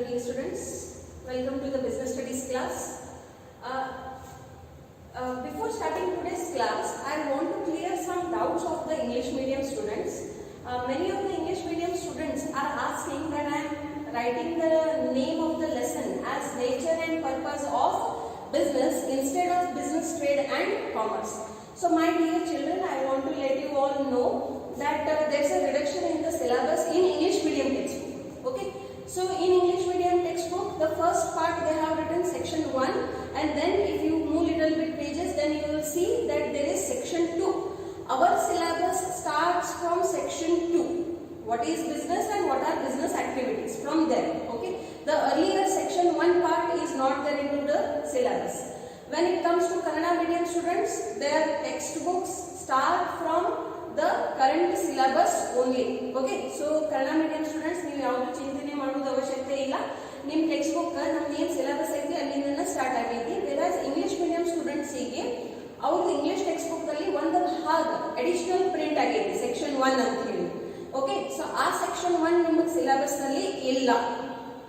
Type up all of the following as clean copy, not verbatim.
evening, students. Welcome to the business studies class. Before starting today's class, I want to clear some doubts of the English medium students. Many of the English medium students are asking that I am writing the name of the lesson as nature and purpose of business instead of business, trade and commerce. So my dear children, I want to let you all know that there is a reduction in the syllabus in English medium textbook. Okay, so in English medium textbook, the first part they have written section 1, and then if you move little bit pages, then you will see that there is section 2. Our syllabus starts from section 2. What is business and what are business activities, from there. Okay, the earlier section 1 part is not there into the syllabus. When it comes to Kannada medium students, their textbooks start from the current syllabus only. Okay, so Kannada medium students, ನೀವು ಯಾವುದು ಚಿಂತನೆ ಮಾಡೋದು ಅವಶ್ಯಕತೆ ಇಲ್ಲ. ನಿಮ್ಮ text book ನಮ್ದು ಏನು syllabus ಐತಿ ಅಲ್ಲಿಂದ ಸ್ಟಾರ್ಟ್ ಆಗೈತಿ. ವೇರಾಸ್ ಇಂಗ್ಲಿಷ್ ಮೀಡಿಯಂ ಸ್ಟೂಡೆಂಟ್ಸಿಗೆ ಅವ್ರದ್ದು ಇಂಗ್ಲಿಷ್ ಟೆಕ್ಸ್ಟ್ ಬುಕ್ ಅಲ್ಲಿ ಒಂದು ಭಾಗ ಅಡಿಷನಲ್ ಪ್ರಿಂಟ್ ಆಗೈತಿ, ಸೆಕ್ಷನ್ 1 ಅಂತ ಹೇಳಿ. ಓಕೆ, ಸೊ ಆ ಸೆಕ್ಷನ್ 1 ನಿಮಗೆ ಸಿಲೆಬಸ್ ನಲ್ಲಿ ಇಲ್ಲ,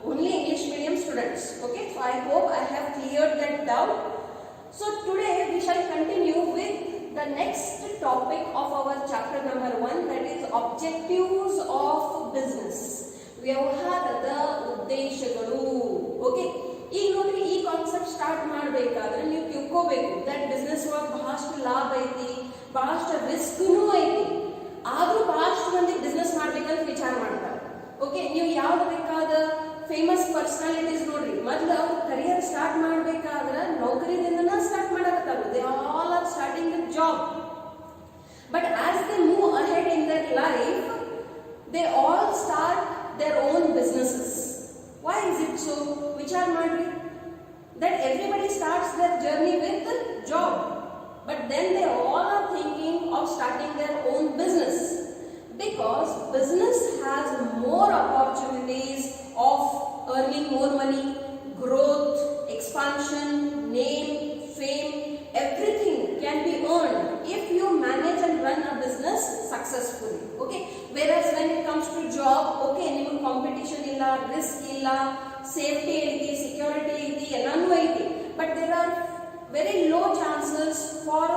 only English medium students. Okay, so I hope I have cleared that doubt. So today we shall continue with the next topic of our chapter number 1, that is objectives of business. ವ್ಯವಹಾರದ ಉದ್ದೇಶಗಳು. Okay, ಈಗ ನೋಡ್ರಿ, ಈ concept start ಮಾಡಬೇಕಾದ್ರೆ ನೀವು ತಿಳ್ಕೋಬೇಕು that business ಒಳಗೆ ಬಹಳಷ್ಟು ಲಾಭ ಐತಿ, ಬಹಳಷ್ಟು ರಿಸ್ಕ್ನೂ ಐತಿ. ಆದ್ರೂ ಬಹಳಷ್ಟು ಮಂದಿ ಬಿಸ್ನೆಸ್ ಮಾಡ್ಬೇಕಂತ ವಿಚಾರ ಮಾಡ್ತಾರೆ. ಓಕೆ, ನೀವು ಯಾವ್ದು ಬೇಕಾದ ಫೇಮಸ್ ಪರ್ಸನಾಲಿಟೀಸ್ ನೋಡ್ರಿ, ಮೊದಲು ಅವ್ರ ಕರಿಯರ್ ಸ್ಟಾರ್ಟ್ ಮಾಡಬೇಕಾದ್ರೆ ನೌಕರಿದಿಂದ ಸ್ಟಾರ್ಟ್ ಮಾಡಕತ್ತಾರ. They all are starting with job. But as they move ahead in their life, they all start their own businesses. Why is it so? ವಿಚಾರ ಮಾಡ್ರಿ, that everybody starts their journey with job, but then they all are thinking of starting their own business, because business has more opportunities of earning more money, growth, expansion, name, fame, everything can be earned if you manage and run a business successfully. Okay, whereas when it comes to job, okay, ನಿಮಗೆ competition ಇಲ್ಲ, risk ಇಲ್ಲ, safety ಐತಿ, security ಐತಿ, ಎಲ್ಲಾನು ಐತಿ, but there are very low chances for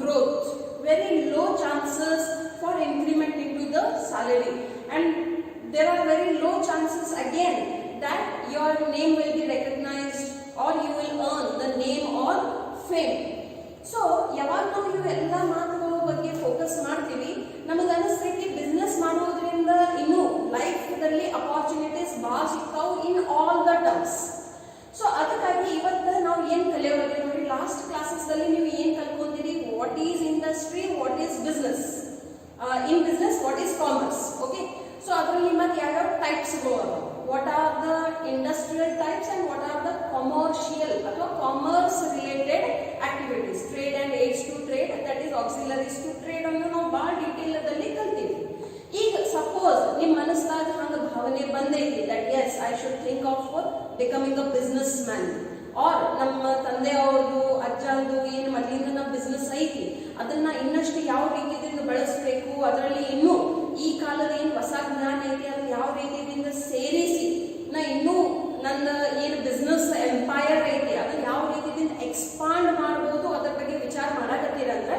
growth, very low chances for increment into the salary, and there are very low chances again that your name will be recognized or you will earn the name or fame. So ಯಾವಾಗ ನಾವು ಇವೆಲ್ಲ ಮಾತುಗಳ ಬಗ್ಗೆ focus ಮಾಡ್ತೀವಿ, ನಮಗೆ ಅನಿಸ್ತೈತಿ business ಮಾಡೋದ್ರಿಂದ ಇನ್ನೂ ಲೈಫ್ದಲ್ಲಿ ಅಪಾರ್ಚುನಿಟೀಸ್ ಭಾಳ ಸಿಗ್ತಾವು in all the terms. So ಅದಕ್ಕಾಗಿ ಇವತ್ತು ನಾವು ಏನು ಕಲಿಯೋದು ನೋಡಿ, ಲಾಸ್ಟ್ ಕ್ಲಾಸಸ್ದಲ್ಲಿ ನೀವು ಏನು ಕಲ್ತ್ಕೊಂತೀರಿ, what is industry, what is business, in business what is commerce. Okay, so ಅದರಲ್ಲಿ ಮತ್ತೆ ಯಾವ್ಯಾವ ಟೈಪ್ಸ್ಗಳು ಅದಾವ, what are the industrial types and what are the commercial ಅಥವಾ commerce related activities, trade and aids to trade, that is auxiliaries to trade ಅನ್ನು ನಾವು ಭಾಳ detail ದಲ್ಲಿ ಕಲ್ತೀವಿ. ಈಗ ಸಪೋಸ್ ನಿಮ್ಮ ಮನಸ್ಸಾಗ ಹಂಗ ಭಾವನೆ ಬಂದೈತಿ that yes I should think of becoming a businessman, or ನಮ್ಮ ತಂದೆ ಅವ್ರದ್ದು ಅಜ್ಜಂದು ಏನು ಮೊದಲಿಂದ ಬಿಸ್ನೆಸ್ ಐತಿ ಅದನ್ನ ಇನ್ನಷ್ಟು ಯಾವ ರೀತಿಯಿಂದ ಬೆಳೆಸಬೇಕು, ಅದರಲ್ಲಿ ಇನ್ನೂ ಈ ಕಾಲದ ಏನು ಹೊಸ ಜ್ಞಾನ ಐತಿ ಅದನ್ನ ಯಾವ ರೀತಿಯಿಂದ ಸೇರಿಸಿ ನಾ ಇನ್ನೂ ನನ್ನ ಏನು ಬಿಸ್ನೆಸ್ ಎಂಪೈರ್ ಐತಿ ಅದನ್ನ ಯಾವ ರೀತಿಯಿಂದ ಎಕ್ಸ್ಪಾಂಡ್ ಮಾಡಬಹುದು ಅದರ ಬಗ್ಗೆ ವಿಚಾರ ಮಾಡಕತ್ತೀರಂದ್ರೆ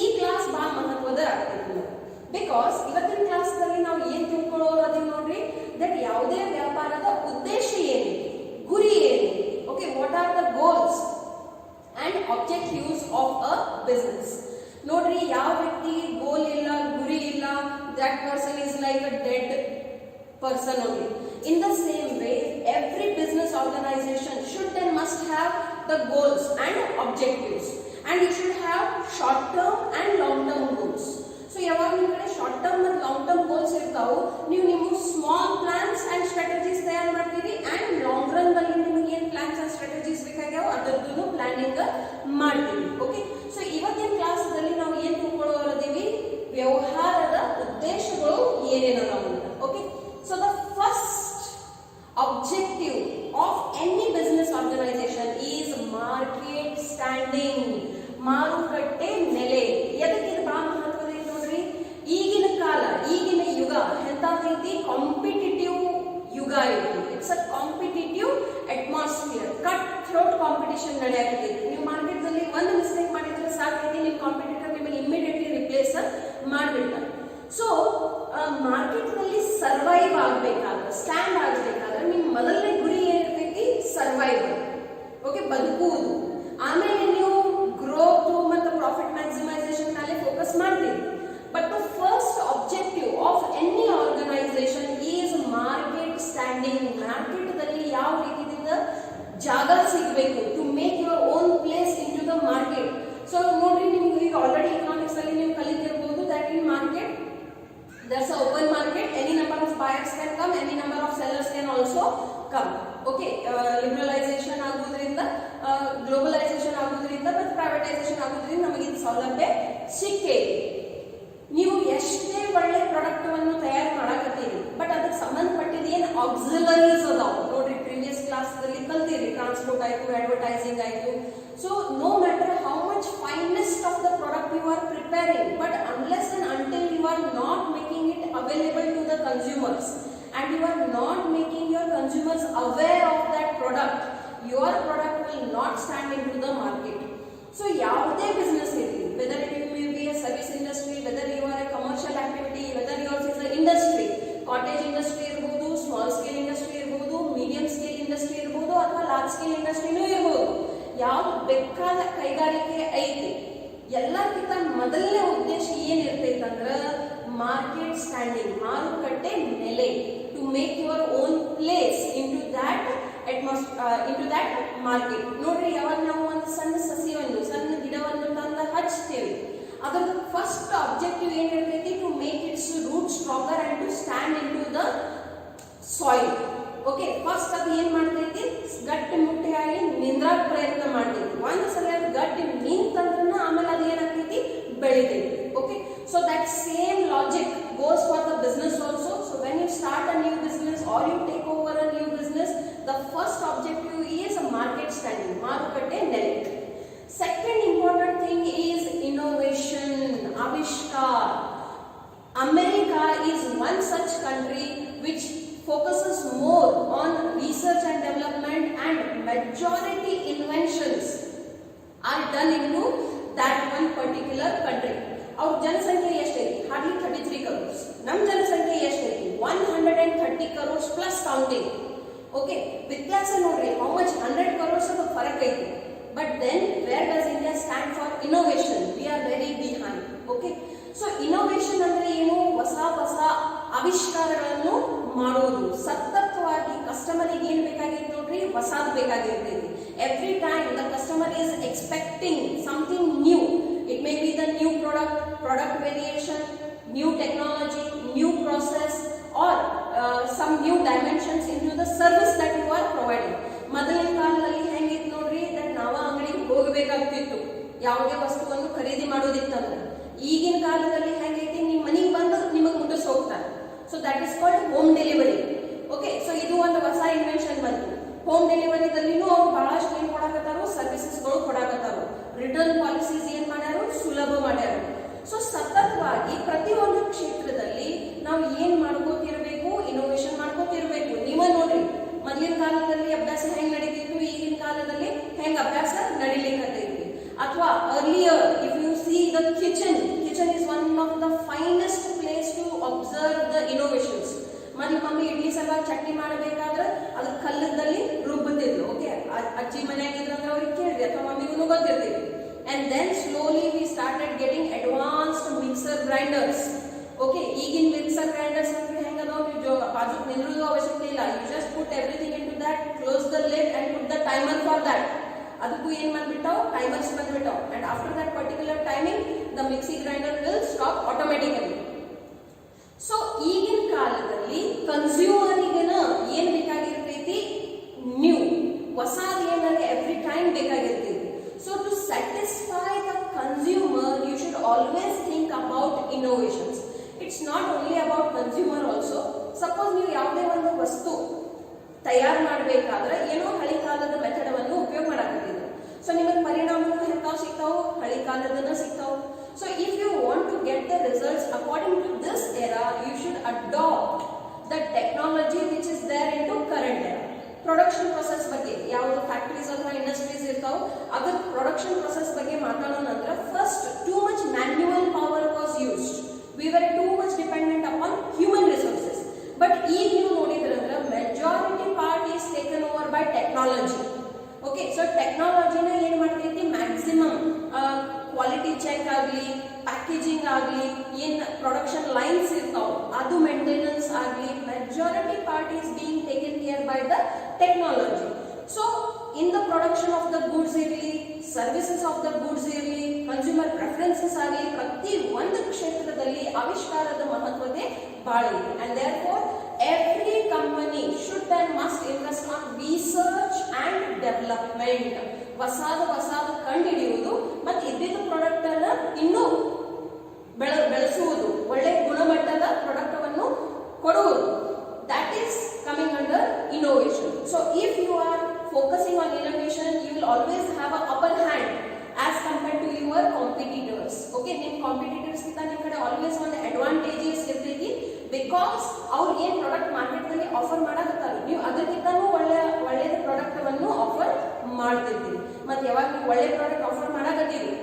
ಈ ಕ್ಲಾಸ್ ಭಾಳ ಮಹತ್ವದ ಆಗ್ತೈತಿ. ಬಿಕಾಸ್ ಇವತ್ತಿನ ಕ್ಲಾಸ್ನಲ್ಲಿ ನಾವು ಏನು ತಿಳ್ಕೊಳ್ಳೋರು ಅದನ್ನ ನೋಡ್ರಿ, ದಟ್ ಯಾವುದೇ ವ್ಯಾಪಾರದ ಉದ್ದೇಶ ಏನಿದೆ, ಗುರಿ ಏನಿದೆ. Okay, what are the goals and objectives of a business. ನೋಡ್ರಿ, ಯಾವ ವ್ಯಕ್ತಿ ಗೋಲ್ ಇಲ್ಲ, ಗುರಿ ಇಲ್ಲ, that person is like a dead person only. In the same way, every business organization should and must have the goals and objectives, and you should have short term and long term goals. So ಯಾವಾಗ ನಿಮ್ಮ ಕಡೆ short term ಮತ್ತು long term goals ಇರ್ತಾವು, ನೀವು ನಿಮ್ಮ small plants and strategies ತಯಾರು ಮಾಡ್ತೀರಿ, and long run ದಲ್ಲಿ ನಿಮಗೆ ಏನು ಪ್ಲಾನ್ಸ್ ಅಂಡ್ ಸ್ಟ್ರಾಟಜೀಸ್ ಬೇಕಾಗ್ಯಾವ ಅದರದ್ದು ಪ್ಲಾನಿಂಗ್ ಮಾಡ್ತೀವಿ. ಓಕೆ, ಸೊ ಇವತ್ತಿನ ಕ್ಲಾಸ್ದಲ್ಲಿ ನಾವು ಏನು ತಿಳ್ಕೊಳ್ಳೋರದೀವಿ, ವ್ಯವಹಾರದ ಉದ್ದೇಶಗಳು ಏನೇನದಾವ ಅಂತ. Okay, so the first objective of any business organization is market standing, ಮಾರುಕಟ್ಟೆ ನೆಲೆ. ಎದಕ್ಕೆ ಇದು ಬಹಳ ಮಹತ್ವದ ಐತಿ ನೋಡ್ರಿ, ಈಗಿನ ಕಾಲ, ಈಗಿನ ಯುಗ ಎಂತ ಐತಿ, ಕಾಂಪಿಟಿಟಿವ್ ಯುಗ ಐತಿ. ಇಟ್ಸ್ ಅ ನಡೆಯಾಕತ್ತೈತಿ. ನೀವು ಮಾರ್ಕೆಟ್ ದಲ್ಲಿ ಒಂದು ಮಿಸ್ಟೇಕ್ ಮಾಡಿದ್ರೆ ಸಾಕೈತಿ, ನಿಮ್ಮ ಕಾಂಪಿಟೇಟರ್ ನಿಮಗೆ ಇಮಿಡಿಯೇಟ್ಲಿ ರಿಪ್ಲೇಸ್ ಮಾಡಿಬಿಡ್ತಾರೆ. ಸೊ ಮಾರ್ಕೆಟ್ ನಲ್ಲಿ ಸರ್ವೈವ್ ಆಗ್ಬೇಕಾದ್ರೆ, ಸ್ಟ್ಯಾಂಡ್ ಆಗ್ಬೇಕಾದ್ರೆ ನಿಮ್ಮ ಮೊದಲನೇ ಗುರಿ ಏನಿರ್ತೈತಿ? ಸರ್ವೈವಲ್. ಓಕೆ, ಬದುಕುವುದು. ಆಮೇಲೆ ನೀವು ಗ್ರೋತ್ ಮತ್ತು ಪ್ರಾಫಿಟ್ ಮ್ಯಾಕ್ಸಿಮೈಸೇಷನ್ ಮೇಲೆ ಫೋಕಸ್ ಮಾಡ್ತೀವಿ. But the first objective of any organisation is market standing. Market ದಲ್ಲಿ ಯಾವ ರೀತಿಯಿಂದ ಜಾಗ ಸಿಗಬೇಕು, to make your own place in to the market. So ನೋಡ್ರಿ, ನಿಮ್ಗೆ ಈಗ ಆಲ್ರೆಡಿ ಇಕನಾಮಿಕ್ಸ್ ಅಲ್ಲಿ ನೀವು ಕಲಿತಿರ್ಬೋದು that in market there's an open market, any number of buyers can come, any number of sellers can also come. Okay, liberalization ಆಗೋದ್ರಿಂದ, globalisation ಆಗೋದ್ರಿಂದ ಮತ್ತು privatisation ಆಗೋದ್ರಿಂದ ನಮಗೆ ಇದು ಸೌಲಭ್ಯ ಸಿಕ್ಕೇ. ನೀವು ಎಷ್ಟೇ ಒಳ್ಳೆ ಪ್ರಾಡಕ್ಟ್ ಅನ್ನು ತಯಾರು ಮಾಡಕತ್ತೀರಿ, ಬಟ್ ಅದಕ್ಕೆ ಸಂಬಂಧಪಟ್ಟಿದ ಏನು ಆಕ್ಸಿಲರೀಸ್ ಅದಾವ ನೋಡ್ರಿ, ಪ್ರೀವಿಯಸ್ ಕ್ಲಾಸ್ ದಲ್ಲಿ ಕಲ್ತೀರಿ. ಟ್ರಾನ್ಸ್ಪೋರ್ಟ್ ಆಯ್ತು, ಅಡ್ವರ್ಟೈಸಿಂಗ್ ಆಯ್ತು. So no matter how much finest of the product you are preparing, but unless and until you are not making it available to the consumers and you are not making your consumers aware of that product, your product will not stand into the market. So ಯಾವುದೇ business ಇರಲಿ, whether it may be a service industry, whether you are a commercial activity, whether yours is a industry, cottage industry ಇರಬಹುದು, small scale industry ಇರಬಹುದು, medium scale industry ಇರಬಹುದು, ಅಥವಾ large scale industry ಇರಬಹುದು, ಯಾವ್ದು ಬೇಕಾದ ಕೈಗಾರಿಕೆ ಐತಿ, ಎಲ್ಲಕ್ಕಿಂತ ಮೊದಲನೇ ಉದ್ದೇಶ ಏನಿರ್ತೈತೆ ಅಂದ್ರೆ ಮಾರ್ಕೆಟ್ ಸ್ಟ್ಯಾಂಡಿಂಗ್, ಮಾರುಕಟ್ಟೆ ನೆಲೆ, to make your own place in to that market. ನೋಡ್ರಿ, ಯಾವಾಗ ನಾವು ಒಂದು ಸಣ್ಣ ಸಸಿಯನ್ನು, ಸಣ್ಣ ಗಿಡವನ್ನು ತಂದು ಹಚ್ತೇವೆ, ಅದ್ರದ್ದು ಫಸ್ಟ್ ಆಬ್ಜೆಕ್ಟಿವ್ ಏನಿರ್ತೈತಿ? To make its root stronger and to stand in to the soil. Okay, first ಅದು ಏನ್ ಮಾಡ್ತೈತಿ? ಗಟ್ಟಿ ಮುಟ್ಟಿಯಾಗಿ ನಿಂದ್ರಾಕ್ ಪ್ರಯತ್ನ ಮಾಡ್ತೈತಿ. ಒಂದು ಸಲ ಅದು ಗಟ್ಟಿ ನಿಂತಂದ್ರೆ ಆಮೇಲೆ ಅದು ಏನಾಗ್ತೈತಿ? ಬೆಳಿತೈತಿ. Okay, so that same logic goes for the business also. So when you start a new business or you take over a new business, the first objective is a market standing, ಮಾರುಕಟ್ಟೆ ನೆಲೆ. Second important thing is innovation, avishkar. America is one such country which focuses more on research and development, and majority inventions are done into that one particular country. ಅವ್ರ ಜನಸಂಖ್ಯೆ ಎಷ್ಟೈತಿ? Hardly 33 crores. ನಮ್ಮ ಜನಸಂಖ್ಯೆ ಎಷ್ಟೈತಿ? 130 crores plus counting. Okay, ವ್ಯತ್ಯಾಸ ನೋಡ್ರಿ, how much 100 crores ಅದು ಫರಕ್ ಐತಿ. But then where does India stand for innovation? We are very behind. Okay, so innovation ಅಂದ್ರೆ ಏನು? ಹೊಸ ಹೊಸ ಆವಿಷ್ಕಾರಗಳನ್ನು ಮಾಡುವುದು. ಸತತವಾಗಿ ಕಸ್ಟಮರಿಗೆ ಏನು ಬೇಕಾಗಿತ್ತು ನೋಡ್ರಿ? ಹೊಸದು ಬೇಕಾಗಿರ್ತೈತಿ. Every time the customer is expecting something new. It may be the new product variation, new technology, new process, or some new dimensions into the service that you are providing. ಮೊದಲಿನ ಕಾಲದಲ್ಲಿ ಹೆಂಗಿತ್ತು ನೋಡ್ರಿ, ದಟ್ ನಾವ ಅಂಗಡಿಗೆ ಹೋಗಬೇಕಾಗ್ತಿತ್ತು ಯಾವುದೇ ವಸ್ತುವನ್ನು ಖರೀದಿ ಮಾಡೋದಿತ್ತಂದ್ರೆ. ಈಗಿನ ಕಾಲದಲ್ಲಿ ಹೆಂಗೈತಿ? ನಿಮ್ಮ ಮನೆಗೆ ಬಂದು ನಿಮಗೆ ಮುಟ್ಟಿಸ್ ಹೋಗ್ತಾರೆ. So that is called home delivery. Okay, so ಇದು ಒಂದು ಹೊಸ ಇನ್ವೆನ್ಷನ್ ಬಂತು. ಹೋಮ್ ಡೆಲಿವರಿದಲ್ಲಿನೂ ಅವ್ರು ಬಹಳಷ್ಟು ಏನ್ ಕೊಡಾಕತ್ತಾರೋ? ಸರ್ವಿಸಸ್ಗಳು ಕೊಡಾಕತ್ತಾರೋ. ರಿಟರ್ನ್ ಪಾಲಿಸೀಸ್ ಏನ್ ಮಾಡ್ಯಾರು? ಸುಲಭ ಮಾಡ್ಯಾರು. ಸೊ ಸತತವಾಗಿ ಪ್ರತಿಯೊಂದು ಕ್ಷೇತ್ರದಲ್ಲಿ ನಾವು ಏನ್ ಮಾಡ್ಕೋತಿರ್ಬೇಕು? ಇನೋವೇಷನ್ ಮಾಡ್ಕೋತಿರ್ಬೇಕು. ನೀವ ನೋಡ್ರಿ, ಮೊದಲಿನ ಕಾಲದಲ್ಲಿ ಅಭ್ಯಾಸ ಹೆಂಗ್ ನಡೀತಿತ್ತು, ಈಗಿನ ಕಾಲದಲ್ಲಿ ಹೆಂಗ್ ಅಭ್ಯಾಸ ನಡಿಲಿಕ್ಕತ್ತೈತಿ. ಅಥವಾ earlier if you see the kitchen is one of the finest place to observe the innovations. ಮೊದಲು ಮಮ್ಮಿ ಇಡ್ಲಿ ಸಲುವಾಗಿ ಚಟ್ನಿ ಮಾಡಬೇಕಾದ್ರೆ ಅದು ಕಲ್ಲದಲ್ಲಿ ರುಬ್ಬುತ್ತಿದ್ರು. ಓಕೆ, ಅಜ್ಜಿ ಮನೆಯಾಗಿದ್ರಂದ್ರೆ ಅವ್ರಿಗೆ ಕೇಳ್ರಿ, ಅಥವಾ ಮಮ್ಮಿಗೂ ಗೊತ್ತಿರ್ತೀವಿ. And then slowly we started getting advanced mixer grinders. Okay, ಈಗಿನ ಮಿಕ್ಸರ್ ಗ್ರೈಂಡರ್ಸ್ ಅಂದ್ರೆ ಹೆಂಗದಾವ? ನೀವು ಬಾಜು ನಿಲ್ಲುವುದು ಅವಶ್ಯಕತೆ ಇಲ್ಲ. You just put everything in to that, close the lid and put the timer for that. ಅದಕ್ಕೂ ಏನ್ ಬಂದ್ಬಿಟ್ಟಾವ್? ಟೈಮರ್ಸ್ ಬಂದ್ಬಿಟ್ಟಾವ್. And after that particular timing the mixie grinder will stop automatically. So ಈಗಿನ ಕಾಲದಲ್ಲಿ ಕನ್ಸ್ಯೂಮರಿಗೆನ ಏನ್ ಬೇಕಾಗಿರ್ತೈತಿ? ನ್ಯೂ, ಹೊಸದು ಏನಾದ್ರೆ every time ಬೇಕಾಗಿರ್ತೈತಿ. So to satisfy the consumer you should always think about innovations. It's not only about consumer also. Suppose ನೀವು ಯಾವುದೇ ಒಂದು ವಸ್ತು ತಯಾರು ಮಾಡಬೇಕಾದ್ರೆ ಏನೋ ಹಳಿ ಕಾಲದ ಮೆಥಡವನ್ನು ಉಪಯೋಗ ಮಾಡಾಕತ್ತಿದ್ರು. ಸೊ ನಿಮಗೆ ಪರಿಣಾಮಗಳು ಎಂತಾವ್ ಸಿಗ್ತಾವು? ಹಳಿ ಕಾಲದನ್ನ ಸಿಗ್ತಾವು. So if you want to get the results according to this era, you should adopt the technology which is there into current era. Production process ಬಗ್ಗೆ ಯಾವುದು ಫ್ಯಾಕ್ಟರೀಸ್ ಅಥವಾ ಇಂಡಸ್ಟ್ರೀಸ್ ಇರ್ತಾವ ಆಗಲಿ, ಏನ್ ಪ್ರೊಡಕ್ಷನ್ ಲೈನ್ಸ್ ಇರ್ತಾವ ಅದು ಮೇಂಟೆನೆನ್ಸ್ ಆಗಲಿ, majority part is being taken care bye the technology. So in the production of the goods ಇರಲಿ, ಸರ್ವಿಸಸ್ ಆಫ್ ದ ಗೂಡ್ಸ್ ಇರಲಿ, ಕನ್ಸ್ಯೂಮರ್ ಪ್ರೆಫರೆನ್ಸಸ್ ಆಗಲಿ, ಪ್ರತಿ ಒಂದು ಕ್ಷೇತ್ರದಲ್ಲಿ ಆವಿಷ್ಕಾರದ ಮಹತ್ವತೆ ಬಹಳ ಇದೆ. And therefore every company should and must invest on research and development. ಹೊಸಾದ ಕಂಡುಹಿಡಿಯುವುದು ಮತ್ತು ಇದ್ದಿದ್ದ ಪ್ರಾಡಕ್ಟ್ ಅನ್ನ ಇನ್ನೂ ಬೆಳೆಸುವುದು, ಒಳ್ಳೆ ಗುಣಮಟ್ಟದ ಪ್ರಾಡಕ್ಟ್ ಅನ್ನು ಕೊಡುವುದು. That is coming under innovation. So if you are focusing on innovation, you will always have a upper hand as compared to your competitors. Okay, ನಿಮ್ಮ competitors ಗಿಂತ ನಿಮ್ಮ ಕಡೆ always ಒಂದು advantages ಇರ್ತೈತಿ. ಬಿಕಾಸ್ ಅವ್ರು ಏನ್ ಪ್ರಾಡಕ್ಟ್ ಮಾರ್ಕೆಟ್ ನಲ್ಲಿ offer ಮಾಡಕತ್ತಾರೆ, ನೀವು ಅದಕ್ಕಿಂತನೂ ಒಳ್ಳೆಯ ಪ್ರಾಡಕ್ಟ್ ಅನ್ನು ಆಫರ್ ಮಾಡ್ತಿರ್ತೀವಿ. ಮತ್ತೆ ಯಾವಾಗ ನೀವು ಒಳ್ಳೆ ಪ್ರಾಡಕ್ಟ್ ಆಫರ್ ಮಾಡಕತ್ತೀರಿ,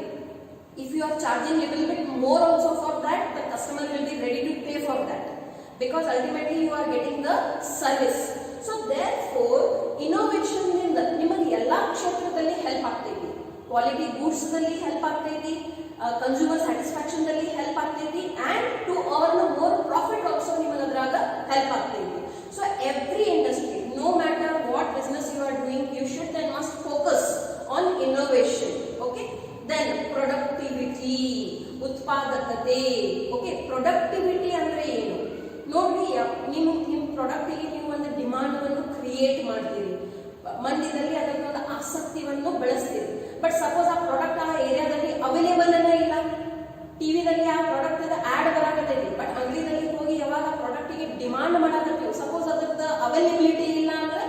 if you are charging little bit more also for that, the customer will be ready to pay for that, because ultimately you are getting the service. So therefore innovation ನಿಂದ ನಿಮಗೆ ಎಲ್ಲಾ ಕ್ಷೇತ್ರದಲ್ಲಿ help ಆಗ್ತೈತಿ. Quality goods ದಲ್ಲಿ help ಆಗ್ತೈತಿ, consumer satisfaction ದಲ್ಲಿ help ಆಗ್ತೈತಿ, and to earn more profit also ನಿಮಗೆ ಅದ್ರಾಗ ಹೆಲ್ಪ್ ಆಗ್ತೈತಿ. So every industry, no matter what business you are doing, you should and must focus on innovation. Okay, then productivity, ಉತ್ಪಾದಕತೆ. Okay, productivity ಅಂದ್ರೆ ಏನು ನೋಡ್ರಿ, ನಿಮ್ಮ ಪ್ರಾಡಕ್ಟಿಗೆ ನೀವು ಒಂದು ಡಿಮಾಂಡ್ ಕ್ರಿಯೇಟ್ ಮಾಡ್ತೀರಿ, ಮಂದಿದಲ್ಲಿ ಅದಕ್ಕೊಂದು ಆಸಕ್ತಿಯನ್ನು ಬೆಳೆಸ್ತೀರಿ. ಬಟ್ ಸಪೋಸ್ ಆ ಪ್ರಾಡಕ್ಟ್ ಆ ಏರಿಯಾದಲ್ಲಿ ಅವೈಲೇಬಲ್ ಇಲ್ಲ, ಟಿವಿದಲ್ಲಿ ಆ ಪ್ರಾಡಕ್ಟ್ ಆಡ್ ಬರಾಕತ್ತೈತಿ, ಬಟ್ ಅಂಗಡಿದಲ್ಲಿ ಹೋಗಿ ಯಾವಾಗ ಆ ಪ್ರಾಡಕ್ಟಿಗೆ ಡಿಮಾಂಡ್ ಮಾಡಾಕತ್ತೀವಿ, ಸಪೋಸ್ ಅದ್ರದ್ದು ಅವೈಲೇಬಿಲಿಟಿ ಇಲ್ಲ ಅಂದ್ರೆ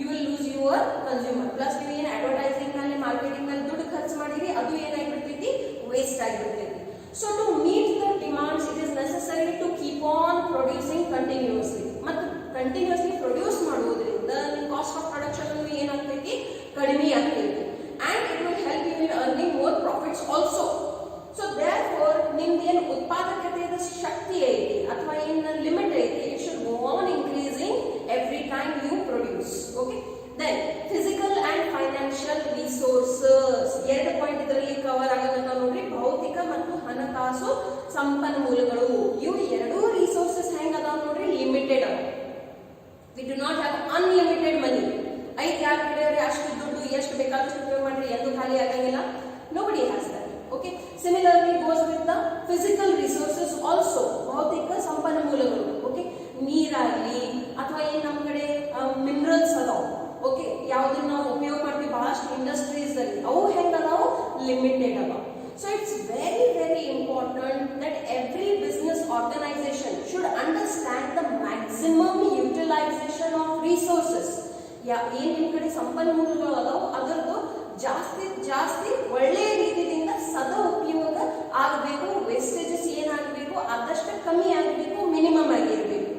you will lose your consumer. Plus ನೀವು ಏನು ಅಡ್ವರ್ಟೈಸಿಂಗ್ ನಲ್ಲಿ ಮಾರ್ಕೆಟಿಂಗ್ ನಲ್ಲಿ ದುಡ್ಡು ಖರ್ಚು ಮಾಡಿರಿ, ಅದು ಏನಾಗಿಬಿಡ್ತೈತಿ, ವೇಸ್ಟ್ ಆಗಿಬಿಡ್ತೈತಿ. So to meet the demands it is necessary to keep on producing continuously. ಮತ್ತು ಕಂಟಿನ್ಯೂಸ್ಲಿ ಪ್ರೊಡ್ಯೂಸ್ ಮಾಡುವುದರಿಂದ ನಿಮ್ಮ ಕಾಸ್ಟ್ ಆಫ್ ಪ್ರೊಡಕ್ಷನ್ ಏನಾಗ್ತೈತಿ, ಕಡಿಮೆ ಆಗ್ತೈತಿ. And it will help you in earning more profits also. So therefore, ನಿಮ್ದೇನು ಉತ್ಪಾದಕತೆಯ ಶಕ್ತಿ ಐತಿ ಅಥವಾ ಏನು ಲಿಮಿಟ್ ಐತಿ, it should go on increasing every time you produce. Okay. Then physical and financial resources. ಎರಡು ಪಾಯಿಂಟ್ ಇದರಲ್ಲಿ ಕವರ್ ಆಗತ್ತ ನೋಡ್ರಿ, ಭೌತಿಕ ಮತ್ತು ಹಣಕಾಸು ಸಂಪನ್ಮೂಲಗಳು. ಇವು ಎರಡೂ ರಿಸೋರ್ಸಸ್ ಹೆಂಗ್ ಅದಾವ ನೋಡ್ರಿ, ಲಿಮಿಟೆಡ್ ಅವ. We do not have unlimited money. ಐದು ಯಾರ ಕಡೆ ಅಷ್ಟು ದುಡ್ಡು ಎಷ್ಟು ಬೇಕಾದಷ್ಟು ಉಪಯೋಗ ಮಾಡ್ರಿ, ಎಂದು ಖಾಲಿ ಆಗಂಗಿಲ್ಲ. Nobody has that. Okay. Similarly goes with the physical resources also. ಭೌತಿಕ ಸಂಪನ್ಮೂಲಗಳು. ಓಕೆ, ನೀರಾಗಲಿ ಅಥವಾ ಏನ್ ನಮ್ಮ ಕಡೆ ಮಿನರಲ್ಸ್ ಅದಾವ. ಓಕೆ, ಯಾವ್ದನ್ನ ನಾವು ಉಪಯೋಗ ಮಾಡ್ತೀವಿ ಬಹಳಷ್ಟು ಇಂಡಸ್ಟ್ರೀಸ್ ಅಲ್ಲಿ, ಅವು ಹೆಂಗ ಅದಾವ, ಲಿಮಿಟೆಡ್ ಅವ. So it's very important that every business organization should understand the maximum utilization of resources. ಏನ್ ನಿಮ್ ಕಡೆ ಸಂಪನ್ಮೂಲಗಳು ಅದಾವ ಅದರದ್ದು ಜಾಸ್ತಿ ಒಳ್ಳೆಯ ರೀತಿಯಿಂದ ಸದಾ ಉಪಯೋಗ ಆಗಬೇಕು. ವೇಸ್ಟೇಜಸ್ ಏನಾಗಬೇಕು ಆದಷ್ಟು ಕಮ್ಮಿ ಆಗಬೇಕು, ಮಿನಿಮಮ್ ಆಗಿರ್ಬೇಕು.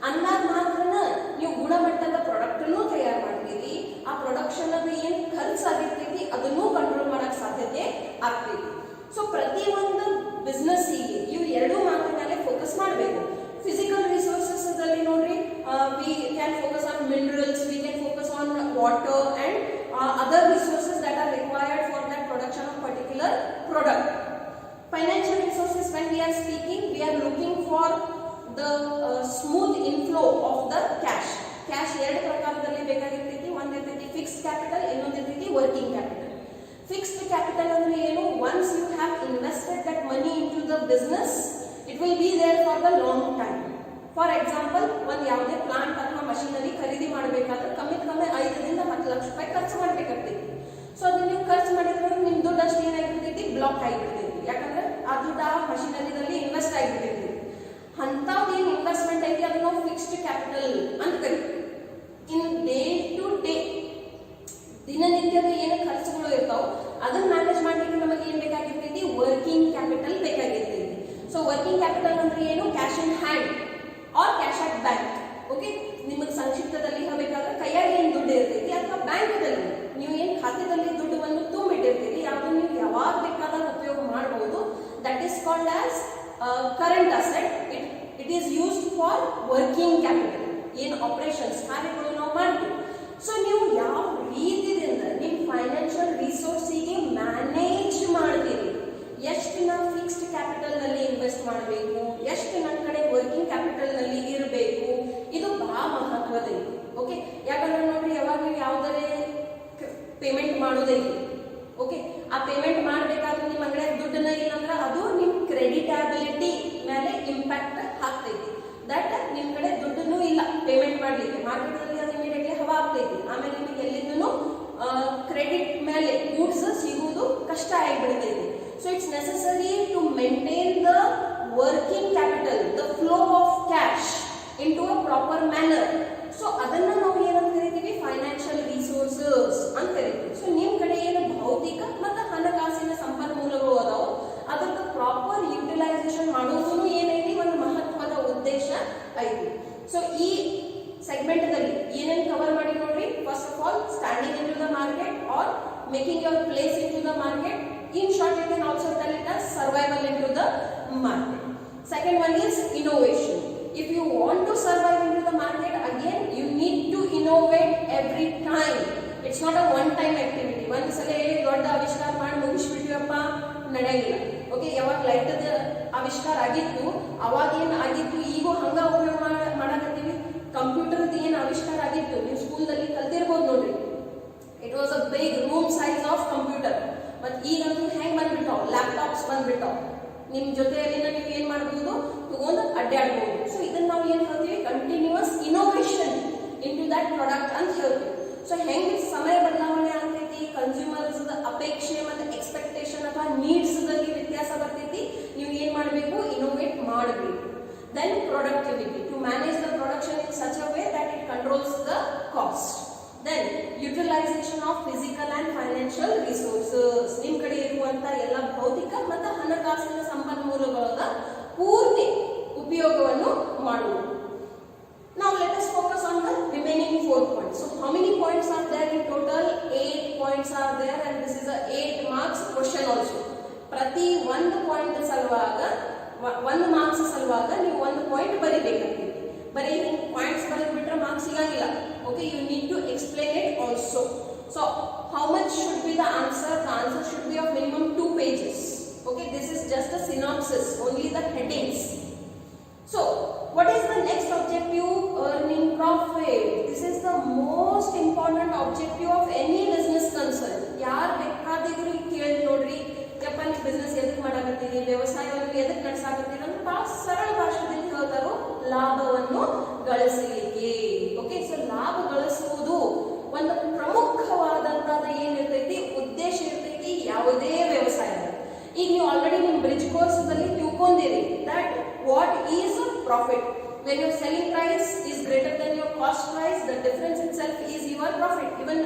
ಅಂದಾಗ ಮಾತ್ರನ ನೀವು ಗುಣಮಟ್ಟದ ಪ್ರಾಡಕ್ಟ್ ಅನ್ನು ತಯಾರು ಮಾಡ್ತೀರಿ. ಆ ಪ್ರೊಡಕ್ಷನ್ ಅದು ಏನ್ ಖರ್ಚಾಗಿರ್ತೈತಿ ಅದನ್ನು ಕಂಟ್ರೋಲ್ ಮಾಡಕ್ ಸಾಧ್ಯತೆ ಆಗ್ತೈತಿ. ಸೊ ಪ್ರತಿ ಒಂದು ಬಿಸ್ನೆಸ್ ಇವು ಎರಡು ಮಾತ್ರ ಮೇಲೆ ಫೋಕಸ್ ಮಾಡಬೇಕು. ಫಿಸಿಕಲ್ ರಿಸೋರ್ಸಸ್ ಅಲ್ಲಿ ನೋಡ್ರಿ, we can focus on minerals, we can focus on water and other resources that are required for that production of particular product. Financial resources, when we are speaking, we are looking for the smooth inflow of the cash. ಎರಡು ಪ್ರಕಾರದಲ್ಲಿ ಬೇಕಾಗಿರ್ತೈತಿ. ಒಂದು ಇರ್ತೈತಿ fixed capital, ಇನ್ನೊಂದು ಇರ್ತೈತಿ working capital. Fixed capital ಅಂದ್ರೆ ಏನು, once you have invested that money in to the business, it will be there for the long time. For example, ಒಂದು ಯಾವುದೇ ಪ್ಲಾಂಟ್ ಅಥವಾ ಮಷೀನರಿ ಖರೀದಿ ಮಾಡಬೇಕಾದ್ರೆ ಕಮ್ಮಿ 5 ರಿಂದ 10 ಲಕ್ಷ ರೂಪಾಯಿ ಖರ್ಚು ಮಾಡಬೇಕಾಗ್ತೈತಿ. ಸೊ ಅದನ್ನ ನೀವು ಖರ್ಚು ಮಾಡಿದ್ರೆ ನಿಮ್ ದುಡ್ಡು ಅಷ್ಟು ಏನಾಗಿರ್ತೈತಿ, ಬ್ಲಾಕ್ ಆಗಿರ್ತೈತಿ. ಯಾಕಂದ್ರೆ ಆ ದುಡ್ಡು ಆ ಮಷೀನರಿದಲ್ಲಿ ಇನ್ವೆಸ್ಟ್ ಆಗಿರ್ತೈತಿ. ಅಂಥದ್ದು ಏನು ಇನ್ವೆಸ್ಟ್ಮೆಂಟ್ ಐತಿ ಅದನ್ನ ನಾವು ಫಿಕ್ಸ್ಡ್ ಕ್ಯಾಪಿಟಲ್ ಅಂತ ಕರಿತೀವಿ. ಇನ್ ಡೇ ಟು ಡೇ ದಿನನಿತ್ಯದ ಏನು ಖರ್ಚುಗಳು ಇರ್ತಾವ ಅದನ್ನ ಮ್ಯಾನೇಜ್ ಮಾಡ್ಲಿಕ್ಕೆ ನಮಗೆ ಏನ್ ಬೇಕಾಗಿರ್ತೈತಿ, ವರ್ಕಿಂಗ್ ಕ್ಯಾಪಿಟಲ್ ಬೇಕಾಗಿರ್ತೈತಿ. ಸೊ ವರ್ಕಿಂಗ್ ಕ್ಯಾಪಿಟಲ್ ಅಂದ್ರೆ ಏನು, cash in hand or cash at bank. Okay, ನಿಮಗೆ ಸಂಕ್ಷಿಪ್ತದಲ್ಲಿ ಹೇಳಬೇಕಾದ್ರೆ ಕೈಯಾಗ ಏನ್ ದುಡ್ಡು ಇರ್ತೈತಿ ಅಥವಾ ಬ್ಯಾಂಕ್ದಲ್ಲಿ ನೀವು ಏನ್ ಖಾತೆದಲ್ಲಿ ದುಡ್ಡನ್ನು ತುಂಬಿಟ್ಟಿರ್ತೀರಿ, ಯಾವ್ದನ್ನ ನೀವು ಯಾವಾಗ ಬೇಕಾದಾಗ ಉಪಯೋಗ ಮಾಡಬಹುದು. That is called as current asset. It is used for working capital. ಏನು ಆಪರೇಷನ್ಸ್ ಕಾರ್ಯಗಳು ನಾವು ಮಾಡ್ತೀವಿ. ಸೊ ನೀವು ಯಾವ ರೀತಿಯಿಂದ ನಿಮ್ಮ ಫೈನಾನ್ಷಿಯಲ್ ರಿಸೋರ್ಸಿಗೆ ಮ್ಯಾನೇಜ್ ಮಾಡ್ತೀರಿ, ಎಷ್ಟು ನಾವು ಫಿಕ್ಸ್ಡ್ ಕ್ಯಾಪಿಟಲ್ ನಲ್ಲಿ ಪೇಮೆಂಟ್ ಮಾಡೋದೈತಿ. ಓಕೆ, ಆ ಪೇಮೆಂಟ್ ಮಾಡಬೇಕಾದ್ರೆ ನಿಮ್ಮ ಅಂಗಡಿಯಾಗ ದುಡ್ಡನ್ನ ಇಲ್ಲಂದ್ರೆ ಅದು ನಿಮ್ಮ ಕ್ರೆಡಿಟಬಿಲಿಟಿ ಮೇಲೆ ಇಂಪ್ಯಾಕ್ಟ್ ಆಗ್ತೈತಿ. ದಟ್ ನಿಮ್ಮ ಕಡೆ ದುಡ್ಡನ್ನು ಇಲ್ಲ ಪೇಮೆಂಟ್ ಮಾಡ್ಲಿಕ್ಕೆ, ಮಾರ್ಕೆಟ್ ಅಲ್ಲಿ ಅದು ಇಮಿಡಿಯೇಟ್ಲಿ ಹವಾ ಆಗ್ತೈತಿ. ಆಮೇಲೆ ನಿಮಗೆ ಎಲ್ಲಿಂದೂ ಕ್ರೆಡಿಟ್ ಮೇಲೆ ಗೂಡ್ಸ್ ಸಿಗುವುದು ಕಷ್ಟ ಆಗಿಬಿಡ್ತೈತಿ. So it's necessary to maintain the working capital, the flow of cash in to a proper manner. So ಅದನ್ನ ನಾವು ಏನಂತ ಕರಿತೀವಿ, ಫೈನಾನ್ಷಿಯಲ್ ರಿಸೋರ್ಸಸ್ ಅಂತ ಕರಿತೀವಿ. ಸೊ ನಿಮ್ ಕಡೆ ಏನು ಭೌತಿಕ ಮತ್ತು ಹಣಕಾಸಿನ ಸಂಪನ್ಮೂಲಗಳು ಅದಾವು, ಅದಕ್ಕೆ ಪ್ರಾಪರ್ ಯುಟಿಲೈಸೇಷನ್ ಮಾಡೋದು ಏನೈತಿ ಒಂದು ಮಹತ್ವದ ಉದ್ದೇಶ ಐತಿ. ಸೊ ಈ ಸೆಗ್ಮೆಂಟ್ ದಲ್ಲಿ ಏನೇನು ಕವರ್ ಮಾಡಿ ನೋಡ್ರಿ. First of all, standing in to the market or making your place in to the market. In short, you can also tell it as survival into the market. Second one is innovation. If you want to survive into the market, again you need to innovate every time. It's not a one time activity. ಒಂದು ಸಲ ದೊಡ್ಡ ಆವಿಷ್ಕಾರ ಮಾಡಿ ಮುಗಿಸ್ಬಿಟ್ಟಿವಪ್ಪ ನಡೆಯಂಗಿಲ್ಲ. Okay, ಯಾವಾಗ light ಆವಿಷ್ಕಾರ ಆಗಿತ್ತು ಅವಾಗ ಏನು ಆಗಿತ್ತು, ಈಗ ಹಂಗ ಉಪಯೋಗ ಮಾಡಕತ್ತೀವಿ. ಕಂಪ್ಯೂಟರ್ ಏನು ಆವಿಷ್ಕಾರ ಆಗಿತ್ತು ನೀವು ಸ್ಕೂಲ್ದಲ್ಲಿ ಕಲ್ತಿರ್ಬೋದು ನೋಡ್ರಿ. It was a big room size of computer. But ಈಗಂತೂ ಹೆಂಗ್ ಬಂದ್ಬಿಟ್ಟಾವ್, ಲ್ಯಾಪ್ಟಾಪ್ಸ್ ಬಂದ್ಬಿಟ್ಟಾವ್. ನಿಮ್ ಜೊತೆಯಲ್ಲಿ ನೀವು ಏನ್ ಮಾಡಬಹುದು, ತಗೊಂಡು ಅಡ್ಡಾಡಬಹುದು. ಸೊ ಇದನ್ನ ನಾವು ಏನ್ ಹೇಳ್ತೀವಿ, continuous innovation in to that product ಅಂತ ಹೇಳ್ತೀವಿ. ಸೊ ಹೆಂಗ್ ಸಮಯ ಬದಲಾವಣೆ ಆಗ್ತೈತಿ, ಕನ್ಸ್ಯೂಮರ್ಸ್ ಅಪೇಕ್ಷೆ ಮತ್ತು ಎಕ್ಸ್ಪೆಕ್ಟೇಷನ್ ಅಥವಾ ನೀಡ್ಸ್ ದಲ್ಲಿ ವ್ಯತ್ಯಾಸ ಬರ್ತೈತಿ, ನೀವು ಏನ್ ಮಾಡಬೇಕು, ಇನೋವೇಟ್ ಮಾಡಬೇಕು. Then productivity, to manage the production in such a way that it controls the cost. Then utilization of physical and financial resources. ನಿಮ್ಮ ಕಡೆ ಇರುವಂತ ಎಲ್ಲ ಭೌತಿಕ ಮತ್ತು ಹಣಕಾಸಿನ ಸಂಪನ್ಮೂಲಗಳ ಪೂರ್ತಿ ಉಪಯೋಗವನ್ನು ಮಾಡುವುದು. Now let us focus on the remaining 4 points. So how many points are there in total? 8 points are there, and this is a 8 marks question also. ಪ್ರತಿ ಒಂದು ಪಾಯಿಂಟ್ ಸಲುವಾಗ 1 ಮಾರ್ಕ್ಸ್ ಸಲುವಾಗ ನೀವು 1 ಪಾಯಿಂಟ್ ಬರಿಬೇಕಾಗ್ತದೆ. ಬರೀ ಪಾಯಿಂಟ್ಸ್ ಬರೆದು ಬಿಟ್ರೆ ಮಾರ್ಕ್ಸ್ ಸಿಗಂಗಿಲ್ಲ. Okay, you need to explain it also. So how much should be the answer? The answer should be of minimum 2 pages. Okay, this is just a synopsis, only the headings. So what is the next objective? Earning profit. This is the most important objective of any business concern. ಯಾರು ಬೇಕಾದಿದ್ರು ಕೇಳಿ ನೋಡ್ರಿ, ಯಪ್ಪ ನೀವು business ಎದಕ್ಕೆ ಮಾಡಾಕತ್ತೀರಿ, ವ್ಯವಸಾಯವನ್ನು ಎದಕ್ಕೆ ನಡೆಸಾಕತ್ತೀರಿ ಅಂತ ಬಹಳ ಸರಳ ಭಾಷೆಯಲ್ಲಿ ಹೇಳ್ತಾರೋ, ಲಾಭವನ್ನು ಗಳಿಸಲಿಕ್ಕೆ. ಓಕೆ, ಸೊ ಲಾಭ ಗಳಿಸುವುದು ಒಂದು ಪ್ರಮುಖವಾದಂತಹ ಏನಿರ್ತೈತಿ, ಉದ್ದೇಶ ಇರ್ತೈತಿ ಯಾವುದೇ ವ್ಯವಸಾಯ. ಈಗ ನೀವು ಆಲ್ರೆಡಿ ನಿಮ್ಮ ಬ್ರಿಡ್ಜ್ ಕೋರ್ಸ್ ದಲ್ಲಿ ತಿಳ್ಕೊಂಡಿರಿ that what is profit. When your selling price is greater than your cost price, the difference itself is your profit. Even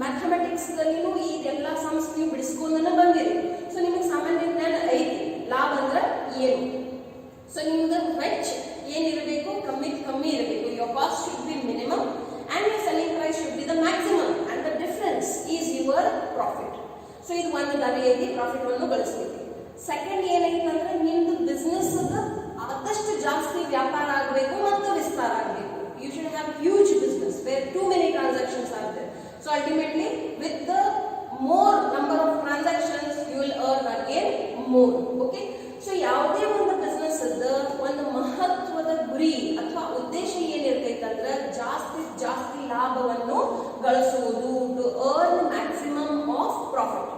mathematics ದಲ್ಲಿನೂ ಇದೆಲ್ಲ ಸಮ್ಸ್ ನೀವು ಬಿಡಿಸ್ಕೊಂಡನ ಬಂದಿರಿ. ಸೊ ನಿಮಗೆ ಸಾಮಾನ್ಯ ಜ್ಞಾನ ಐತಿ ಲಾಭ ಅಂದ್ರೆ ಏನು. ಸೊ ನಿಮ್ದು ವೆಚ್ಚ ಏನಿರಬೇಕು, ಕಮ್ಮಿ ಇರಬೇಕು. Your cost should be minimum and your selling price should be the maximum and the difference is your profit. So ಇದು ಒಂದು ದಾರಿ ಐತಿ ಪ್ರಾಫಿಟ್ ಅನ್ನು ಗಳಿಸ್ಬೇಕು. ಸೆಕೆಂಡ್ ಏನೈತಿ ಅಂದ್ರೆ ನಿಮ್ದು ಬಿಸ್ನೆಸ್ ಆದಷ್ಟು ಜಾಸ್ತಿ ವ್ಯಾಪಾರ ಆಗಬೇಕು ಮತ್ತು ವಿಸ್ತಾರ ಆಗಬೇಕು. You should have huge business where too many transactions are there. So ultimately with the more number of transactions you will earn again more. Okay, so ಯಾವುದೇ ಒಂದು ಬಿಸ್ನೆಸ್ ಒಂದು ಮಹತ್ವದ ಗುರಿ ಅಥವಾ ಉದ್ದೇಶ ಏನಿರ್ತೈತೆ ಅಂದ್ರೆ ಜಾಸ್ತಿ ಲಾಭವನ್ನು ಗಳಿಸುವುದು, to earn maximum of profit.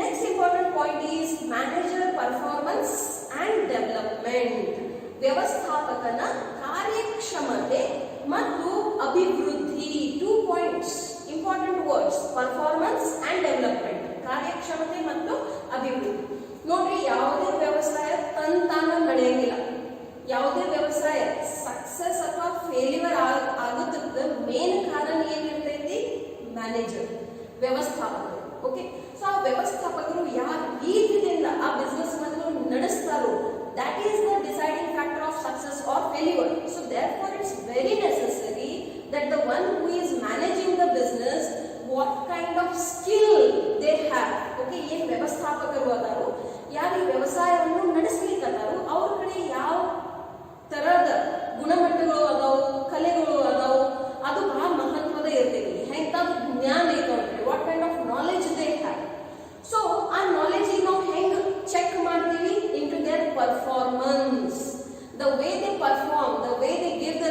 Next important point is manager performance and development. ವ್ಯವಸ್ಥಾಪಕನ ಕಾರ್ಯಕ್ಷಮತೆ ಮತ್ತು ಅಭಿವೃದ್ಧಿ. 2 points, important words, performance and development. ಕಾರ್ಯಕ್ಷಮತೆ ಮತ್ತು ಅಭಿವೃದ್ಧಿ. ನೋಡ್ರಿ, ಯಾವುದೇ ವ್ಯವಸಾಯ ತಾನ ನಡೆಯಂಗಿಲ್ಲ. ಯಾವುದೇ ವ್ಯವಸಾಯ ಸಕ್ಸಸ್ ಅಥವಾ ಫೇಲ್ಯೂರ್ ಆಗೋದಕ್ಕೆ ಮೇನ್ ಕಾರಣ ಏನಿರ್ತೈತಿ, ಮ್ಯಾನೇಜರ್, ವ್ಯವಸ್ಥಾಪಕರು. ಓಕೆ, ಸೊ ಆ ವ್ಯವಸ್ಥಾಪಕರು ಯಾವ ರೀತಿಯಿಂದ ಆ ಬಿಸ್ನೆಸ್ ಅನ್ನು ನಡೆಸ್ತಾರೋ, that is the deciding factor of success or failure. So therefore it's very necessary that the one who is managing the business, what kind of skill they have. Okay, ಏನು ವ್ಯವಸ್ಥಾಪಕರು ಅದಾರೋ, ಯಾರು ಈ ವ್ಯವಸಾಯವನ್ನು ನಡೆಸಲಿಕ್ಕದಾರೋ, ಅವ್ರ ಕಡೆ ಯಾವ ತರಹದ ಗುಣಮಟ್ಟಗಳು ಅದಾವು, ಕಲೆಗಳು ಅದಾವು, ಅದು ಬಹಳ ಮಹತ್ವದ ಇರ್ತೈತಿ. ಹೆಂತಾದ ಜ್ಞಾನ ಐತೆ ಅವ್ರಿಗೆ, what kind of knowledge they have. So ಆ ನಾಲೆಜ್ ನಾವು ಹೆಂಗ್ ಚೆಕ್ ಮಾಡ್ತೀವಿ, into their performance, the way they perform, the way they give the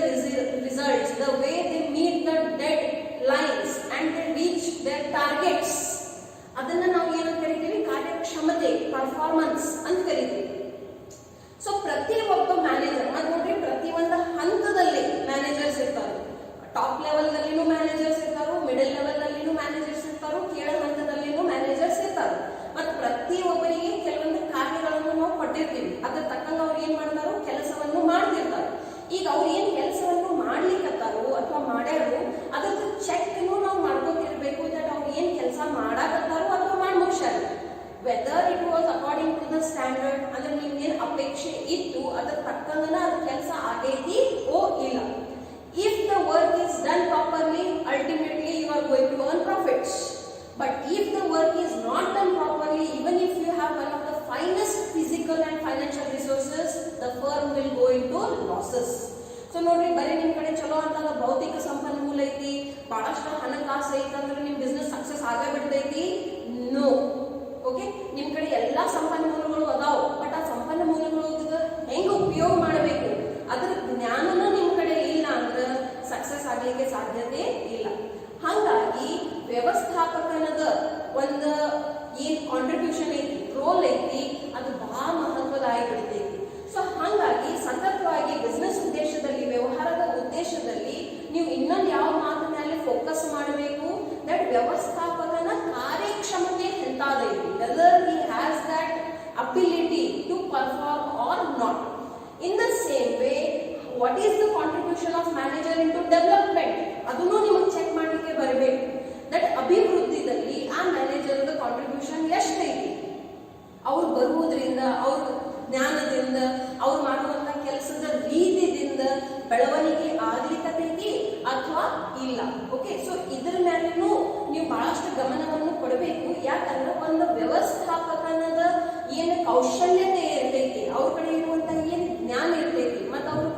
results, the way they meet the deadlines and they reach their targets. ಅದನ್ನ ನಾವು ಏನಂತ ಕರಿತೀವಿ, ಕಾರ್ಯಕ್ಷಮತೆ, performance ಅಂತ ಕರಿತೀವಿ. ಸೊ ಪ್ರತಿ ಒಬ್ಬ ಮ್ಯಾನೇಜರ್ ಮತ್ತೆ ನೋಡ್ರಿ, ಪ್ರತಿ ಒಂದು ಹಂತದಲ್ಲಿ ಮ್ಯಾನೇಜರ್ಸ್ ಇರ್ತಾರೆ. ಟಾಪ್ ಲೆವೆಲ್ ನಲ್ಲಿನೂ ಮ್ಯಾನೇಜರ್ಸ್ ಇರ್ತಾರೋ, ಮಿಡಲ್ ಲೆವೆಲ್ ನಲ್ಲಿನೂ ಮ್ಯಾನೇಜರ್ಸ್ ಇರ್ತಾರೋ, ಕೆಳ ಹಂತದಲ್ಲಿನೂ ಮ್ಯಾನೇಜರ್ಸ್ ಇರ್ತಾರೆ. ಮತ್ತು ಪ್ರತಿ ಒಬ್ಬರಿಗೆ ಕೆಲವೊಂದು ಕಾರ್ಯಗಳನ್ನು ನಾವು ಕೊಟ್ಟಿರ್ತೀವಿ. ಅದ್ರ ತಕ್ಕಂಗೆ ಅವ್ರು ಏನ್ ಮಾಡ್ತಾರೋ ಕೆಲಸವನ್ನು ಮಾಡ್ತಿರ್ತಾರೆ. ಈಗ ಅವ್ರು ಏನ್ ಕೆಲಸವನ್ನು ಮಾಡ್ಲಿಕ್ಕತ್ತಾರೋ ಅಥವಾ ಮಾಡ್ಯಾರೋ ಅದ್ರದ್ದು ಚೆಕ್ ನಾವು ಮಾಡ್ಕೋತಿರ್ಬೇಕು. ದಟ್ ಅವ್ರು ಏನ್ ಕೆಲಸ ಮಾಡಾಕತ್ತಾರೋ ಅಥವಾ ಮಾಡಿ ಮುಗಿಸ್ಯಾರ, whether it was according to the standard, ಅಂದ್ರೆ ನಿಮ್ಗೇನ್ ಅಪೇಕ್ಷೆ ಇತ್ತು ಅದ್ರ ತಕ್ಕಂಗನ ಅದು ಕೆಲಸ ಆಗೈತಿ ಓ ಇಲ್ಲ. If the work is done properly, ultimately you are going to earn profits. But if the work is not done properly, even if you have one of the finest physical and financial resources, the firm will go into losses. So ನೋಡ್ರಿ, ಬರೀ ನಿಮ್ ಕಡೆ ಚಲೋ ಅಂತ ಭೌತಿಕ ಸಂಪನ್ಮೂಲ ಐತಿ, ಬಹಳಷ್ಟು ಹಣಕಾಸು ಐತಿ ಅಂದ್ರೆ ನಿಮ್ ಬಿಸ್ನೆಸ್ ಸಕ್ಸಸ್ ಆಗೇ ಬಿಡ್ತೈತಿ? ನೋ. ಓಕೆ, ನಿಮ್ ಕಡೆ ಎಲ್ಲಾ ಸಂಪನ್ಮೂಲಗಳು ಅದಾವ, ಬಟ್ ಆ ಸಂಪನ್ಮೂಲಗಳು ಹೆಂಗ್ ಉಪಯೋಗ ಮಾಡಬೇಕು ಅದ್ರ ಜ್ಞಾನನ ನಿಮ್ ಕಡೆ ಇಲ್ಲ ಅಂದ್ರೆ ಸಕ್ಸಸ್ ಆಗ್ಲಿಕ್ಕೆ ಸಾಧ್ಯತೆ ಇಲ್ಲ. ಹಾಗಾಗಿ ವ್ಯವಸ್ಥಾಪಕನದ ಒಂದು ಏನ್ ಕಾಂಟ್ರಿಬ್ಯೂಷನ್ ಐತಿ, ರೋಲ್ ಐತಿ, ಅದು ಬಹಳ ಮಹತ್ವದಾಗಿ ಬಿಡ್ತೈತಿ. ಸೊ ಹಾಗಾಗಿ ಸತತವಾಗಿ ಬಿಸ್ನೆಸ್ ಉದ್ದೇಶದಲ್ಲಿ, ವ್ಯವಹಾರದ ಉದ್ದೇಶದಲ್ಲಿ ನೀವು ಇನ್ನೊಂದು ಯಾವ ಮಾತಿನ ಮೇಲೆ ಫೋಕಸ್ ಮಾಡಬೇಕು, ದಟ್ ವ್ಯವಸ್ಥಾಪಕನ ಕಾರ್ಯಕ್ಷಮತೆ ಎಂತಾದೈತಿ, whether he has that ability to perform or not. In the same way, what is the contribution of manager into development? ಅದನ್ನು ನಿಮಗೆ ಚೆಕ್ ಮಾಡಲಿಕ್ಕೆ ಬರಬೇಕು. ದಟ್ ಅಭಿವೃದ್ಧಿದಲ್ಲಿ ಆ ಮ್ಯಾನೇಜರ್ ಕಾಂಟ್ರಿಬ್ಯೂಷನ್ ಎಷ್ಟೈತಿ, ಅವ್ರು ಬರುವುದರಿಂದ, ಅವ್ರ ಜ್ಞಾನದಿಂದ, ಅವ್ರು ಮಾಡುವಂತ ಕೆಲಸದ ರೀತಿಯಿಂದ ಬೆಳವಣಿಗೆ ಆಗ್ಲಿಕ್ಕತೈತಿ ಅಥವಾ ಇಲ್ಲ. ಓಕೆ, ಸೊ ಇದ್ರ ಮೇಲೂ ನೀವು ಬಹಳಷ್ಟು ಗಮನವನ್ನು ಕೊಡಬೇಕು. ಯಾಕಂದ್ರೆ ಒಂದು ವ್ಯವಸ್ಥಾಪಕನದ ಏನು ಕೌಶಲ್ಯತೆ ಇರ್ತೈತಿ, ಅವ್ರ ಕಡೆ ಇರುವಂತಹ ಏನ್ ಜ್ಞಾನ ಇರ್ತೈತಿ, ಮತ್ತು ಅವ್ರು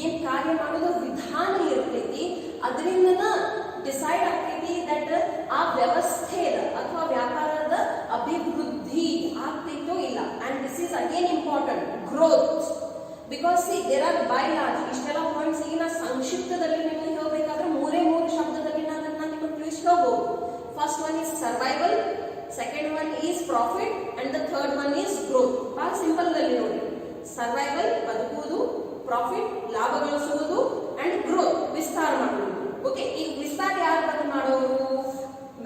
ಏನ್ ಕಾರ್ಯ ಮಾಡೋದು ವಿಧಾನ ಇರ್ತೈತಿ, ಅದರಿಂದ ಡಿಸೈಡ್ ಆಗ್ತೈತಿ ದಟ್ ಆ ವ್ಯವಸ್ಥೆಯ ಅಥವಾ ವ್ಯಾಪಾರದ ಅಭಿವೃದ್ಧಿ ಆಗ್ತೈತೋ ಇಲ್ಲ. And this is again important, growth. Because see there are by large ಇಷ್ಟೆಲ್ಲ ಪಾಯಿಂಟ್ಸ್ ಈಗ ನಾ ಸಂಕ್ಷಿಪ್ತದಲ್ಲಿ ನಿಮಗೆ ಹೇಳಬೇಕಾದ್ರೆ ಮೂರೇ ಶಬ್ದದಲ್ಲಿ ನಾನು ನಿಮಗೆ ತಿಳಿಸಿ ಹೇಳ್ಬೋದು. First one is survival, second one is profit, and the third one is growth. ಬಹಳ ಸಿಂಪಲ್ ದಲ್ಲಿ ನೋಡಿ, ಸರ್ವೈವಲ್ ಬದುಕುವುದು, ಪ್ರಾಫಿಟ್ ಲಾಭ ಗಳಿಸುವುದು, ಅಂಡ್ ಗ್ರೋತ್ ವಿಸ್ತಾರ ಮಾಡುವುದು. ಓಕೆ, ಈಗ ವಿಸ್ತಾರ ಯಾರು ಬಂದು ಮಾಡೋರು?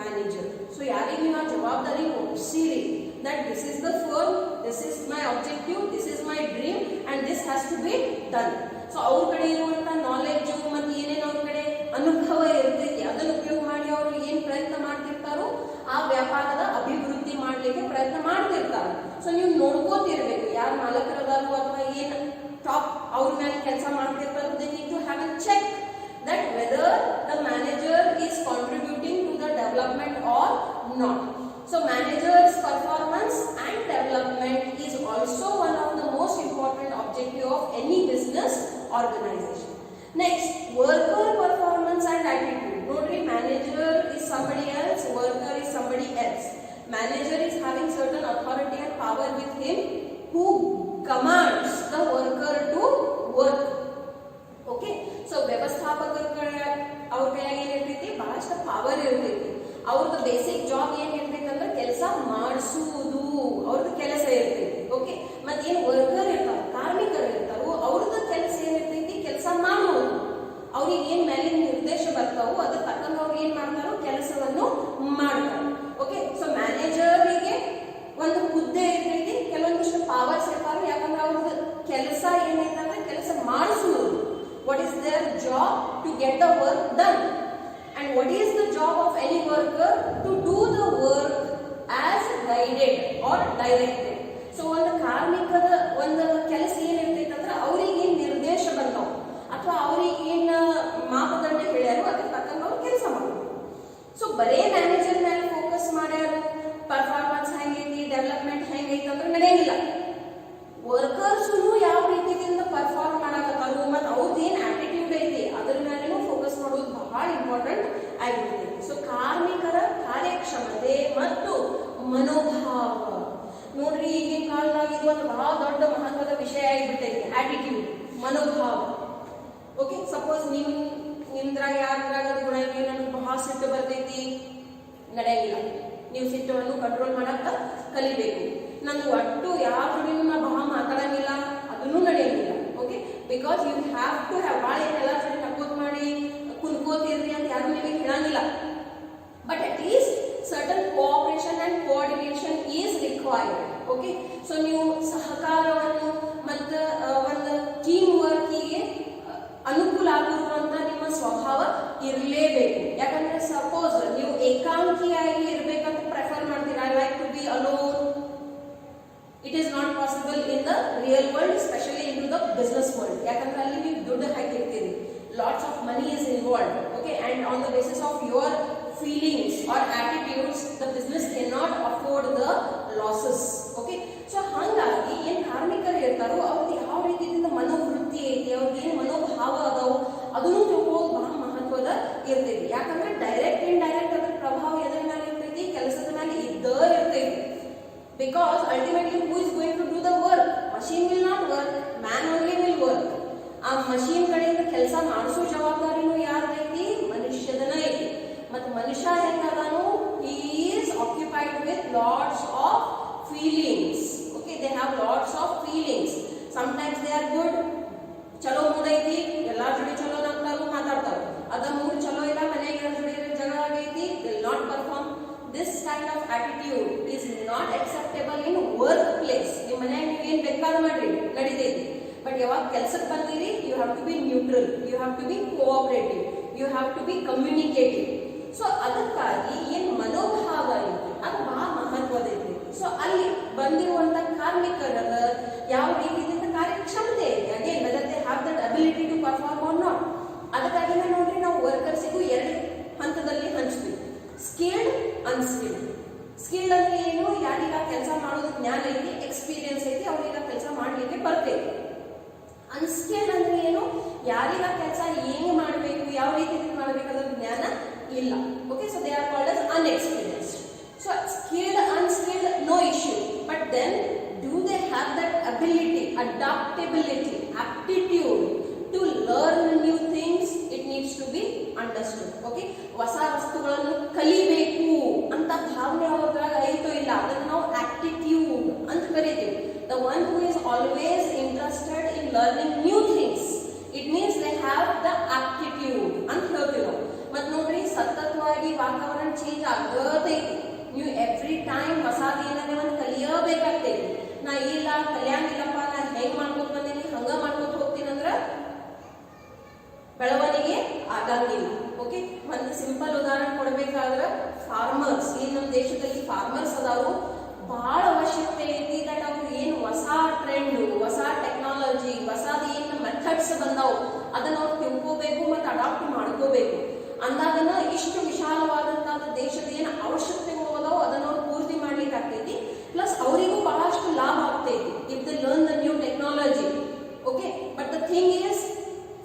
ಮ್ಯಾನೇಜರ್. ಸೊ ಯಾರಿಗೆ ನೀವು ಜವಾಬ್ದಾರಿ ಒಪ್ಪಿಸಿರಿ that this is the firm, this is my objective, this is my dream and this has to be done. So ಅವ್ರ ಕಡೆ ಇರುವಂತ ನಾಲೆಡ್ಜ್ ಮತ್ತು ಏನೇನು ಅವ್ರ ಕಡೆ ಅನುಭವ ಇರ್ತೈತಿ ಅದನ್ನು ಉಪಯೋಗ ಮಾಡಿ ಅವರು ಏನ್ ಪ್ರಯತ್ನ ಮಾಡ್ತಿರ್ತಾರೋ ಆ ವ್ಯಾಪಾರದ ಅಭಿವೃದ್ಧಿ ಮಾಡ್ಲಿಕ್ಕೆ ಪ್ರಯತ್ನ ಮಾಡ್ತಿರ್ತಾರೆ. ಸೊ ನೀವು ನೋಡ್ಕೋತಿರ್ಬೇಕು ಯಾರು ಮಾಲಕರದಾರು ಅಥವಾ ಏನ್ ಟಾಪ್ ಅವ್ರ ಮೇಲೆ ಕೆಲಸ ಮಾಡ್ತಿರ್ತಾರೋ they need to have a check that whether the manager is contributing to the development or not. So manager's performance and development is also one of the most important objective of any business organization. Next, worker performance and attitude. Notary, manager is somebody else, worker is somebody else. Manager is having certain authority and power with him who commands the worker to work. Okay, so ವ್ಯವಸ್ಥಾಪಕರ ಕಡೆ ಅವ್ರ ಕೈಯಾಗ ಏನಿರ್ತೈತಿ ಬಹಳಷ್ಟು power ಇರ್ತೈತಿ. ಅವ್ರದ್ದು basic job ಏನ್ ಇರ್ತೈತಂದ್ರೆ ಕೆಲಸ ಮಾಡಿಸುವುದು ಅವ್ರದ್ದು ಕೆಲಸ ಇರ್ತೈತಿ. ಓಕೆ, ಮತ್ತೇನು ವರ್ಕರ್ ಇರ್ತಾರ, ಕಾರ್ಮಿಕರು ಇರ್ತಾರೋ ಅವ್ರದ್ದು ಕೆಲಸ ಏನಿರ್ತೈತಿ ಕೆಲಸ ಮಾಡುವುದು. ಅವ್ರಿಗೆ ಏನ್ ಮೇಲಿನ ನಿರ್ದೇಶ ಬರ್ತಾವೋ ಅದ್ರ ತಕ್ಕಂಗ ಅವ್ರು ಏನ್ ಮಾಡ್ತಾರೋ ಕೆಲಸವನ್ನು ಮಾಡ್ತಾರೆ. ಓಕೆ, ಸೊ ಮ್ಯಾನೇಜರಿಗೆ ಒಂದು ಹುದ್ದೆ ಇರ್ತೈತಿ, ಕೆಲವೊಂದಿಷ್ಟು ಪವರ್ಸ್ ಇರ್ತಾರೋ, ಯಾಕಂದ್ರೆ ಅವ್ರದ್ದು ಕೆಲಸ ಏನೈತಂದ್ರೆ ಕೆಲಸ ಮಾಡಿಸುವುದು. What is their job? To get the work done. And what is the job of any worker? To do the work as guided or directed. So ಒಂದು ಕಾರ್ಮಿಕದ ಒಂದು ಕೆಲಸ ಏನಿರ್ತೈತೆ ಅಂದ್ರೆ ಅವ್ರಿಗೆ ಏನ್ ನಿರ್ದೇಶ ಬಂತಾವ ಅಥವಾ ಅವ್ರಿಗೆ ಏನ್ ಮಾಪದಂಡ ಹೇಳ್ಯಾರೋ ಅದ್ರ ತಕ್ಕಂಗ ಅವ್ರು ಕೆಲಸ ಮಾಡೋದು. ಸೊ ಬರೇ ಮ್ಯಾನೇಜರ್ ಮೇಲೆ ಫೋಕಸ್ ಮಾಡ್ಯಾರು, ಪರ್ಫಾರ್ಮೆನ್ಸ್ ಹೆಂಗೈತಿ, ಡೆವಲಪ್ಮೆಂಟ್ ಹೆಂಗೈತಿ ಅಂದ್ರೆ ನಡೆಯಂಗಿಲ್ಲ. ವರ್ಕರ್ಸ್ ಯಾವ ರೀತಿಯಿಂದ ಪರ್ಫಾರ್ಮ್ ಮಾಡಕತ್ತಾರು ಮತ್ತು ಅವ್ರದ್ದು ಏನ್ ಆಟಿಟ್ಯೂಡ್ ಐತಿ ಅದ್ರ ಮೇಲೆನೂ ಫೋಕಸ್ ಮಾಡೋದು ಬಹಳ ಇಂಪಾರ್ಟೆಂಟ್ ಆಗಿರ್ತೈತಿ. ಸೊ ಕಾರ್ಮಿಕರ ಕಾರ್ಯಕ್ಷಮತೆ ಮತ್ತು ಮನೋಭಾವ ನೋಡ್ರಿ, ಈಗಿನ ಕಾಲದಾಗ ಇದು ಒಂದು ಬಹಳ ದೊಡ್ಡ ಮಹತ್ವದ ವಿಷಯ ಆಗಿಬಿಟ್ಟೈತಿ, ಆಟಿಟ್ಯೂಡ್, ಮನೋಭಾವ. ಓಕೆ, ಸಪೋಸ್ ನಿಮ್ದ್ರಾಗ ಯಾರ್ದ್ರಾಗ ಗುಣ ನನಗೆ ಬಹಳ ಸಿಟ್ಟು ಬರ್ತೈತಿ, ನಡೆಯಂಗಿಲ್ಲ. ನೀವು ಸಿಟ್ಟನ್ನು ಕಂಟ್ರೋಲ್ ಮಾಡಕ್ಕ ಕಲಿಬೇಕು. ನಾನು ಒಟ್ಟು ಯಾರ ಜೋಡಿನೂ ನಾ ಬಹಳ ಮಾತಾಡಂಗಿಲ್ಲ, ಅದನ್ನು ನಡೆಯಂಗಿಲ್ಲ. Okay, because you have to have ಭಾಳ ಎಲ್ಲ ಜೊತೆ ನಕ್ಕೋತ್ ಮಾಡಿ ಕುನ್ಕೋತಿರ್ರಿ ಅಂತ ಯಾರು ನಿಮಗೆ ಹೇಳಂಗಿಲ್ಲ. But at least certain cooperation and coordination is required. Okay, so ನೀವು ಸಹಕಾರವನ್ನು ಮತ್ತು ಒಂದು ಟೀಮ್ ವರ್ಕಿಗೆ ಅನುಕೂಲ ಆಗಿರುವಂತ ನಿಮ್ಮ ಸ್ವಭಾವ ಇರಲೇಬೇಕು. ಯಾಕಂದ್ರೆ ಸಪೋಸ್ ನೀವು ಏಕಾಂಗಿಯಾಗಿ ಇರಬೇಕಂತ ಪ್ರೆಫರ್ ಮಾಡ್ತೀರಾ, I like to be alone, it is not possible in the real world, especially in to the business world. ಯಾಕಂದ್ರೆ ಅಲ್ಲಿ ನೀವು ದುಡ್ಡು ಹಾಕಿರ್ತೀರಿ, lots of money is involved. Okay, and on the basis of your feelings or attitudes the business cannot afford the losses. Okay, so ಹಾಗಾಗಿ ಏನ್ ಕಾರ್ಮಿಕರು ಇರ್ತಾರೋ ಅವ್ರಿಗೆ ಯಾವ ರೀತಿಯಿಂದ ಮನೋವೃತ್ತಿ ಐತಿ, ಅವ್ರಿಗೆ ಏನ್ ಮನೋಭಾವ ಅದಾವು ಅದನ್ನು ತಿಳ್ಕೊಳ್ಳೋದು ಬಹಳ ಮಹತ್ವದ ಇರ್ತೈತಿ. ಯಾಕಂದ್ರೆ ಡೈರೆಕ್ಟ್ ಇಂಡೈರೆಕ್ಟ್ ಅದ್ರ ಪ್ರಭಾವ ಎದ್ರ ಮೇಲೆ ಇರ್ತೈತಿ, ಕೆಲಸದ ಮೇಲೆ ಇರ್ತೈತಿ. Because ultimately who is going to do the work? Machine will not work, man only will work. ಆ ಮಷೀನ್ ಕಡೆಯಿಂದ ಕೆಲಸ ಮಾಡಿಸೋ ಜವಾಬ್ದಾರಿನೂ ಯಾರ್ದೈತಿ? ಮನುಷ್ಯದನ ಐತಿ. ಮತ್ತು ಮನುಷ್ಯ ಹೆಂಗದಾನು, he is occupied with lots of feelings. Okay, they have lots of feelings. Sometimes they are good, ಚಲೋ ಮೂಡ್ ಐತಿ, ಎಲ್ಲಾರ ಜೋಡಿ ಚಲೋ ನಗ್ತಾರು ಮಾತಾಡ್ತಾರು. ಅದ ಮೂಡ್ ಚಲೋ ಇಲ್ಲ, ಮನೆಗೆ ಜೋಡಿ ಜಗಳ ಆಗೈತಿ, will not perform. This kind of attitude is not acceptable in workplace. ನಿಮ್ಮ ಮನೆಯಾಗ ನೀವು ಏನ್ ಬೇಕಾದ ಮಾಡ್ರಿ ನಡೀತೈತಿ. ಬಟ್ ಯಾವಾಗ ಕೆಲ್ಸಕ್ಕೆ ಬಂದಿರಿ, you have to be neutral, you have to be cooperative, you have to be communicative. So ಅದಕ್ಕಾಗಿ ಏನ್ ಮನೋಭಾವ ಐತಿ ಅದು ಬಹಳ ಮಹತ್ವದ ಐತಿ. ಸೊ ಅಲ್ಲಿ ಬಂದಿರುವಂತ ಕಾರ್ಮಿಕರ ಯಾವ ರೀತಿಯಿಂದ ಕಾರ್ಯಕ್ಷಮತೆ ಐತಿ, again whether they have that ability to perform or not. ಅದಕ್ಕಾಗಿ ನೋಡ್ರಿ ನಾವು ವರ್ಕರ್ಸಿಗೂ ಎರಡು ಹಂತದಲ್ಲಿ ಹಂಚ್ತೀವಿ, ಸ್ಕಿಲ್ಡ್, ಅನ್ಸ್ಕಿಲ್ಡ್. ಸ್ಕಿಲ್ಡ್ ಅಂದ್ರೆ ಏನು? ಯಾರೀಗ ಕೆಲಸ ಮಾಡೋದು ಜ್ಞಾನ ಐತಿ, ಎಕ್ಸ್ಪೀರಿಯನ್ಸ್ ಐತಿ, ಅವ್ರೀಗ ಕೆಲಸ ಮಾಡ್ಲಿಕ್ಕೆ ಬರ್ತೈತಿ. ಅನ್ಸ್ಕಿಲ್ಡ್ ಅಂದ್ರೆ ಏನು? ಯಾರೀಗ ಕೆಲಸ ಹೆಂಗ್ ಮಾಡಬೇಕು, ಯಾವ ರೀತಿ ಮಾಡಬೇಕು ಅದ್ರ ಜ್ಞಾನ ಇಲ್ಲ. Okay, so they are called as unexperienced. So skilled, unskilled, no issue. But then, do they have that ability, adaptability, aptitude to learn new things? It needs to be understood. Okay, ಹೊಸ ವಸ್ತುಗಳನ್ನು ಕಲಿಬೇಕು ಅಂತ ಭಾವನೆ ಅವ್ರದ್ರಾಗ ಐತೋ ಇಲ್ಲ, ಅದನ್ನ ನಾವು aptitude ಅಂತ ಕರಿತೀವಿ. The one who is always interested in learning new things, it means they have the aptitude ಅಂತ ಹೇಳ್ತೀವಿ ನಾವು. ಮತ್ ನೋಡ್ರಿ, ಸತತವಾಗಿ ವಾತಾವರಣ ಚೇಂಜ್ ಆಗತೈತಿ. ನೀವು ಎವ್ರಿ ಟೈಮ್ ಹೊಸದ ಏನಾದ್ರೆ ಒಂದು ಕಲಿಯಬೇಕಾಗ್ತೈತಿ. ನಾ ಇಲ್ಲ ಕಲಿಯಂಗಿಲ್ಲಪ್ಪ, ನಾ ಹೆಂಗ್ ಮಾಡ್ಕೊತ ಬಂದೀನಿ ಹಂಗ ಮಾಡ್ಕೊತ ಹೋಗ್ತೀನಿ ಅಂದ್ರ ಬೆಳವಣಿಗೆ ಆಗಂಗಿಲ್ಲ. ಓಕೆ, ಒಂದು ಸಿಂಪಲ್ ಉದಾಹರಣೆ ಕೊಡಬೇಕಾದ್ರ ಫಾರ್ಮರ್ಸ್, ಈ ನಮ್ಮ ದೇಶದಲ್ಲಿ ಫಾರ್ಮರ್ಸ್ ಅದಾರು, ಬಹಳ ಅವಶ್ಯಕತೆ ಐತಿ ದಟ್ ಅವ್ರು ಏನು ಹೊಸ ಟ್ರೆಂಡ್, ಹೊಸ ಟೆಕ್ನಾಲಜಿ, ಹೊಸದ ಏನು ಮೆಥಡ್ಸ್ ಬಂದಾವು ಅದನ್ನ ಅವ್ರು ತಿಳ್ಕೋಬೇಕು ಮತ್ತು ಅಡಾಪ್ಟ್ ಮಾಡ್ಕೋಬೇಕು. ಅಂದಾಗನ ಇಷ್ಟು ವಿಶಾಲವಾದಂತಹ ದೇಶದ ಏನು ಅವಶ್ಯಕತೆಗಳು ಅದಾವು ಅದನ್ನ ಅವ್ರು ಪೂರ್ತಿ ಮಾಡ್ಲಿಕ್ಕೆ ಆಗ್ತೈತಿ. ಪ್ಲಸ್ ಅವರಿಗೂ ಬಹಳಷ್ಟು ಲಾಭ ಆಗ್ತೈತಿ if they learn the new technology. Okay, but the thing is,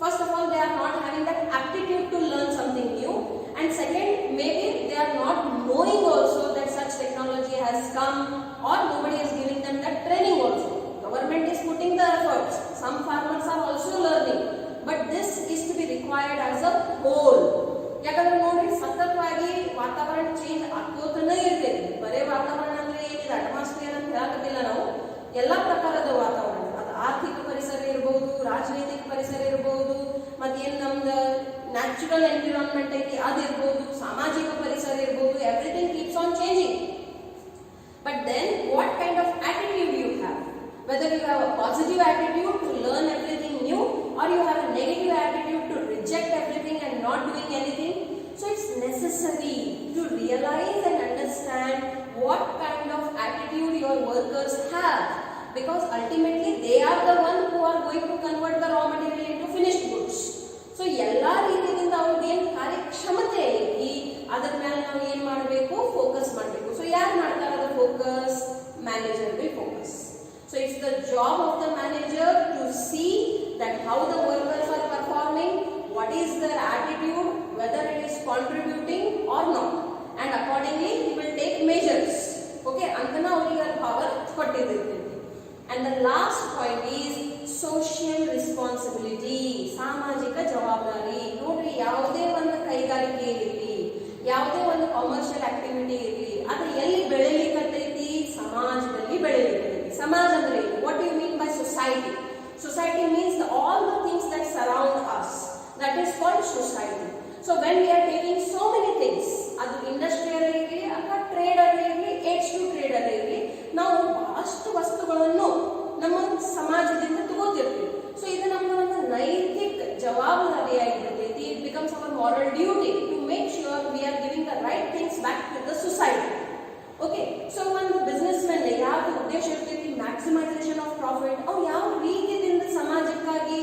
first of all they are not having that aptitude to learn something new, and second may be they are not knowing also that such technology has come, or nobody is giving them that training also. Government is putting the efforts, some farmers are also learning, but this is to be required as a whole. ಯಾಕಂದ್ರೆ ನೋಡ್ರಿ, ಸತತವಾಗಿ ವಾತಾವರಣ change ಆಗ್ಕೋತಾನೆ ಇರ್ತೈತಿ. ಬರೇ ವಾತಾವರಣ ಅಂದ್ರೆ ಏನಿದೆ atmosphere ಅಂತ ಹೇಳಕತ್ತಿಲ್ಲ ನಾವು, ಎಲ್ಲಾ ಪ್ರಕಾರದ ವಾತಾವರಣ, ಅದು ಆರ್ಥಿಕ ಪರಿಸರ ಇರಬಹುದು, ರಾಜನೈತಿಕ ಪರಿಸರ ಇರಬಹುದು, ಮತ್ತೇನ್ ನಮ್ದು ನ್ಯಾಚುರಲ್ ಎನ್ವಿರಾನ್ಮೆಂಟ್ ಐತಿ ಅದಿರ್ಬೋದು, ಸಾಮಾಜಿಕ ಪರಿಸರ ಇರಬಹುದು, everything keeps on changing. But then what kind of attitude you have, whether you have a positive attitude to learn everything new, or you have a negative attitude to reject everything and not doing anything. So it's necessary to realize and understand what kind of attitude your workers have, because ultimately they are the one who are going to convert the raw material into finished goods. So ಎಲ್ಲಾ ರೀತಿಯಿಂದ ಅವ್ರಿಗೆ ಏನು ಕಾರ್ಯಕ್ಷಮತೆ ಐತಿ ಅದರ ಮೇಲೆ ನಾವು ಏನ್ ಮಾಡಬೇಕು, ಫೋಕಸ್ ಮಾಡಬೇಕು. ಸೊ ಯಾರು ಮಾಡ್ತಾರ ಅದು focus? Manager will focus. So it's the job of the manager to see that how the workers are performing, what is their attitude, whether it is contributing or not, and accordingly he will take measures. Okay, ಅಂತನ ಅವರಿಗೆ power ಕೊಟ್ಟಿರ್ತೈತಿ. And the last point is social responsibility, ಸಾಮಾಜಿಕ ಜವಾಬ್ದಾರಿ. ನೋಡ್ರಿ, ಯಾವುದೇ ಒಂದು ಕೈಗಾರಿಕೆ ಇರಲಿ, ಯಾವುದೇ ಒಂದು ಕಮರ್ಷಿಯಲ್ ಆಕ್ಟಿವಿಟಿ ಇರಲಿ, ಅದು society. Society means all the things that surround us. That is called society. So when we are taking so many things, ಅದು ಇಂಡಸ್ಟ್ರಿಯಲ್ ಇರಲಿ ಅಥವಾ ಟ್ರೇಡರ್ ಇರಲಿ, ಏಡ್ಸ್ ಟು ಟ್ರೇಡರ್ ಇರಲಿ, ನಾವು ಬಹಳಷ್ಟು ವಸ್ತುಗಳನ್ನು ನಮ್ಮ ಸಮಾಜದಿಂದ ತಗೋತಿರ್ತೀವಿ. ಸೊ ಇದು ನಮ್ಮ ಒಂದು ನೈತಿಕ ಜವಾಬ್ದಾರಿಯಾಗಿರ್ತೈತಿ. It becomes our moral duty to make sure we are giving the right things back to the society. Okay, so ಒಂದು ಬಿಸ್ನೆಸ್ ಮ್ಯಾನ್ ಯಾವ ಉದ್ದೇಶ ಇರ್ತೈತಿ, ಮ್ಯಾಕ್ಸಿಮೈಸೇಷನ್ ಆಫ್ ಪ್ರಾಫಿಟ್. ಅವು ಯಾವ ರೀತಿಯಿಂದ ಸಮಾಜಕ್ಕಾಗಿ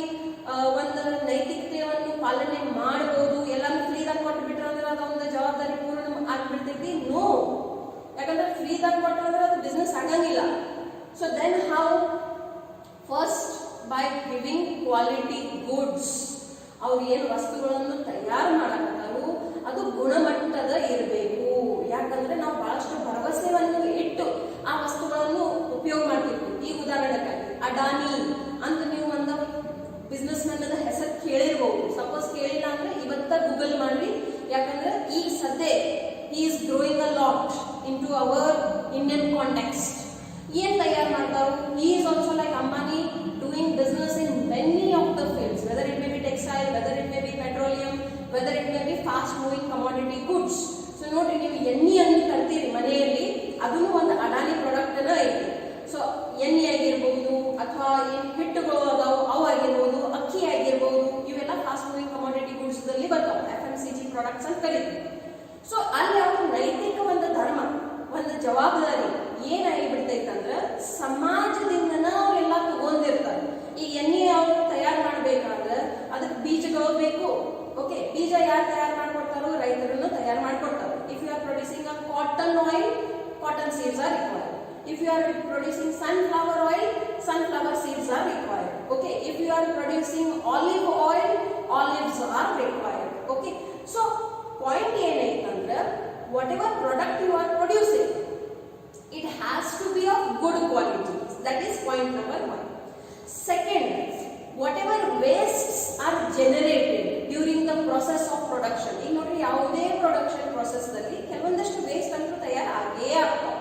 ಒಂದು ನೈತಿಕತೆಯನ್ನು ಪಾಲನೆ ಮಾಡಬಹುದು. ಎಲ್ಲಾನು ಫ್ರೀದಾಗ ಕೊಟ್ಟು ಬಿಟ್ರೆ ಅಂದ್ರೆ ಅದೊಂದು ಜವಾಬ್ದಾರಿ ಪೂರ್ಣ ಆಗ್ಬಿಡ್ತೈತಿ? ನೋ, ಯಾಕಂದ್ರೆ ಫ್ರೀದಾಗ ಕೊಟ್ರೆ ಅಂದ್ರೆ ಅದು ಬಿಸ್ನೆಸ್ ಆಗಂಗಿಲ್ಲ. So then how? First by giving quality goods. ಅವ್ರು ಏನು ವಸ್ತುಗಳನ್ನು ತಯಾರು ಮಾಡಕತ್ತಾರು ಅದು ಗುಣಮಟ್ಟದ ಇರಬೇಕು. ಯಾಕಂದ್ರೆ ನಾವು ಬಹಳಷ್ಟು ಭರವಸೆಯನ್ನು ಇಟ್ಟು ಆ ವಸ್ತುಗಳನ್ನು ಉಪಯೋಗ ಮಾಡ್ತಿರ್ತೀವಿ. ಈಗ ಉದಾಹರಣೆಗಾಗಿ ಅಡಾನಿ ಅಂತ ನೀವು ಒಂದು ಬಿಸ್ನೆಸ್ ಮ್ಯಾನ್ ಹೆಸರು ಕೇಳಿರ್ಬಹುದು. ಸಪೋಸ್ ಕೇಳಿಲ್ಲ ಅಂದ್ರೆ ಇವತ್ತ ಗೂಗಲ್ ಮಾಡ್ರಿ. ಯಾಕಂದ್ರೆ ಈಗ ಸದ್ಯ he is growing a lot into our Indian context. ಏನ್ ತಯಾರು ಮಾಡ್ತಾರು? he is also like Ambani doing business in many of the fields, whether it may be textile, whether it may be petroleum, whether it may be fast moving commodity goods. So ನೋಡ್ರಿ, ನೀವು ಎಣ್ಣೆಯನ್ನು ತರ್ತೀರಿ ಮನೆಯಲ್ಲಿ, ಅದನ್ನು ಒಂದು Adani product ಐತಿ. So ಎಣ್ಣೆ ಆಗಿರ್ಬಹುದು ಅಥವಾ ಏನ್ ಹಿಟ್ಟುಗಳು ಅದಾವು ಅವು ಆಗಿರ್ಬಹುದು, ಅಕ್ಕಿ ಆಗಿರ್ಬಹುದು, ಇವೆಲ್ಲ ಫಾಸ್ಟ್ ಮೂವಿಂಗ್ ಕಮಾಡಿಟಿ ಗುಡ್ಸ್ ದಲ್ಲಿ ಬರ್ತಾವೆ, FMCG ಪ್ರಾಡಕ್ಟ್ಸ್ ಅಂತ ಕರೀತೀವಿ. ಸೊ ಅಲ್ಲಿ ಅವ್ರ ನೈತಿಕ ಒಂದು ಧರ್ಮ, ಒಂದು ಜವಾಬ್ದಾರಿ ಏನಾಗಿಬಿಡ್ತೈತಂದ್ರ ಸಮಾಜದಿಂದನ ಅವರೆಲ್ಲ ತಗೊಂಡಿರ್ತಾರೆ. ಈ ಎಣ್ಣೆ ಅವ್ರು ತಯಾರು ಮಾಡ್ಬೇಕಾದ್ರೆ ಅದಕ್ಕೆ ಬೀಜಗಳು ಬೇಕು. ಓಕೆ, ಬೀಜ ಯಾರು ತಯಾರು ಮಾಡ್ಕೊಡ್ತಾರೋ? ರೈತರನ್ನು ತಯಾರು ಮಾಡ್ಕೊಡ್ತಾರೆ. If you are producing a cotton oil, cotton seeds are required. If you are producing sunflower oil, sunflower seeds are required. Okay, if you are producing olive oil, olives are required. Okay, so point ಏನಾಯ್ತಂದ್ರೆ whatever product you are producing, it has to be of good quality. That is point number 1. Second, whatever wastes are generated during the process of production. ಈಗ ನೋಡ್ರಿ, ಯಾವುದೇ production process ದಲ್ಲಿ ಕೆಲವೊಂದಷ್ಟು waste ಅಂತೂ ತಯಾರಾಗೇ ಆಗ್ತಾವೆ.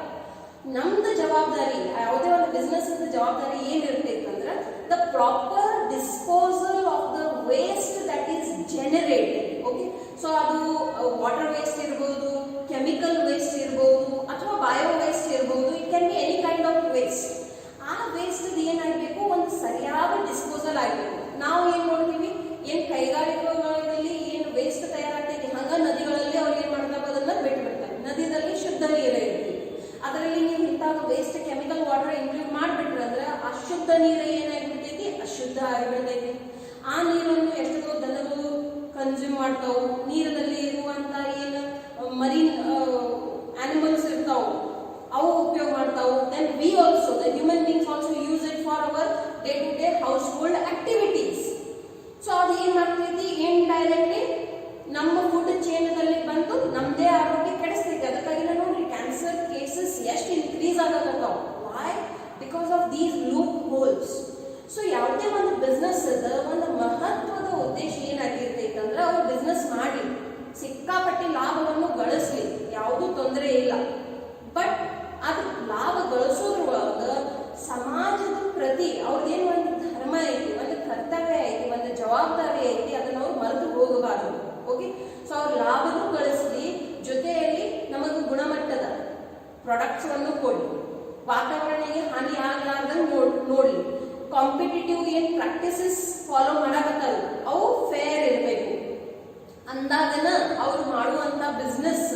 ನಮ್ದು ಜವಾಬ್ದಾರಿ, ಯಾವುದೇ ಒಂದು ಬಿಸ್ನೆಸ್ ಜವಾಬ್ದಾರಿ ಏನಿರ್ತೈತೆ ಅಂದ್ರೆ the proper disposal of the waste that is generated. Okay, so ಅದು ವಾಟರ್ ವೇಸ್ಟ್ ಇರ್ಬೋದು, ಕೆಮಿಕಲ್ ವೇಸ್ಟ್ ಇರ್ಬೋದು, ಅಥವಾ ಬಯೋ ವೇಸ್ಟ್ ಇರ್ಬೋದು. It can be any kind of waste. ಆ ವೇಸ್ಟ್ ಏನಾಗಬೇಕು, ಒಂದು ಸರಿಯಾದ ಡಿಸ್ಪೋಸಲ್ ಆಗಬೇಕು. ನಾವು ಏನ್ ಮಾಡ್ತೀವಿ, ಏನ್ ಕೈಗಾರಿಕೆಗಳಲ್ಲಿ ಏನು ವೇಸ್ಟ್ ತಯಾರಾಗ್ತೈತಿ ಹಂಗ ನದಿಗಳಲ್ಲಿ ಅವ್ರು ಏನ್ ಮಾಡ್ತಾರೆ, ಅದನ್ನ ಬಿಟ್ಟು ಬಿಡ್ತಾರೆ. ನದಿಯಲ್ಲಿ ಶುದ್ಧ ನೀರು ಇರ್ತೀವಿ, ಅದರಲ್ಲಿ ನೀವು ಇಂತಹ ವೇಸ್ಟ್ ಕೆಮಿಕಲ್ ವಾಟರ್ ಇನ್ಕ್ಲೂಡ್ ಮಾಡಿಬಿಟ್ರೆ ಅಂದ್ರೆ ಅಶುದ್ಧ ನೀರು ಏನಾಗ್ಬಿಡ್ತೈತಿ, ಅಶುದ್ಧ ಆಗಿಬಿಡ್ತೈತಿ. ಆ ನೀರನ್ನು ಎಷ್ಟೋ ದನಗಳು ಕನ್ಸ್ಯೂಮ್ ಮಾಡ್ತಾವು. ನೀರಲ್ಲಿ ಇರುವಂತ ಏನು ಮರೀನ್ ಆನಿಮಲ್ಸ್ ಇರ್ತಾವು ಅವು ಉಪಯೋಗ ಮಾಡ್ತಾವು. Then we also, the human beings also use it for our day to day household activities. So ಅದು ಏನ್ ಮಾಡ್ತೈತಿ, ಇಂಡೈರೆಕ್ಟ್ಲಿ ನಮ್ಮ ಫುಡ್ ಚೇನ್ದಲ್ಲಿ ಬಂದು ನಮ್ದೇ ಆರೋಗ್ಯ ಕೆಡಿಸ್ತೈತಿ. ಅದಕ್ಕಾಗಿ ನೋಡ್ರಿ, ಕ್ಯಾನ್ಸರ್ ಕೇಸಸ್ ಎಷ್ಟು ಇನ್ಕ್ರೀಸ್ ಆಗತ್ತಾವ. Why? Because of these loopholes. So ಯಾವುದೇ ಒಂದು ಬಿಸ್ನೆಸ್ ಒಂದು ಮಹತ್ವದ ಉದ್ದೇಶ ಏನಾಗಿರ್ತೈತೆ ಅಂದ್ರೆ ಅವ್ರು ಬಿಸ್ನೆಸ್ ಮಾಡಿ ಸಿಕ್ಕಾಪಟ್ಟಿ ಲಾಭವನ್ನು ಗಳಿಸ್ಲಿ, ಯಾವುದೂ ತೊಂದರೆ ಇಲ್ಲ. ಬಟ್ ಅದು ಲಾಭ ಗಳಿಸೋದ್ರೊಳಗ ಸಮಾಜದ ಪ್ರತಿ ಅವ್ರದ್ದೇನು ಒಂದು ಧರ್ಮ ಐತಿ, ಒಂದು ಕರ್ತವ್ಯ ಐತಿ, ಒಂದು ಜವಾಬ್ದಾರಿ ಐತಿ, ಅದನ್ನ ಅವ್ರು ಮರೆತು ಹೋಗಬಾರದು. ಓಕೆ, ಸೊ ಅವ್ರ ಲಾಭನೂ ಗಳಿಸ್ಲಿ, ಜೊತೆಯಲ್ಲಿ ನಮಗೆ ಗುಣಮಟ್ಟದ ಪ್ರಾಡಕ್ಟ್ಸ್ ಅನ್ನು ಕೊಡಿ, ವಾತಾವರಣಕ್ಕೆ ಹಾನಿ ಆಗಲಾರ್ದಂಗೆ ನೋಡ್ಲಿ. ಕಾಂಪಿಟೇಟಿವ್ ಏನ್ ಪ್ರಾಕ್ಟೀಸಸ್ ಫಾಲೋ ಮಾಡಕತ್ತಾರ ಅವು ಫೇರ್ ಇರಬೇಕು. ಅಂದಾಗನ ಅವ್ರು ಮಾಡುವಂತ ಬಿಸ್ನೆಸ್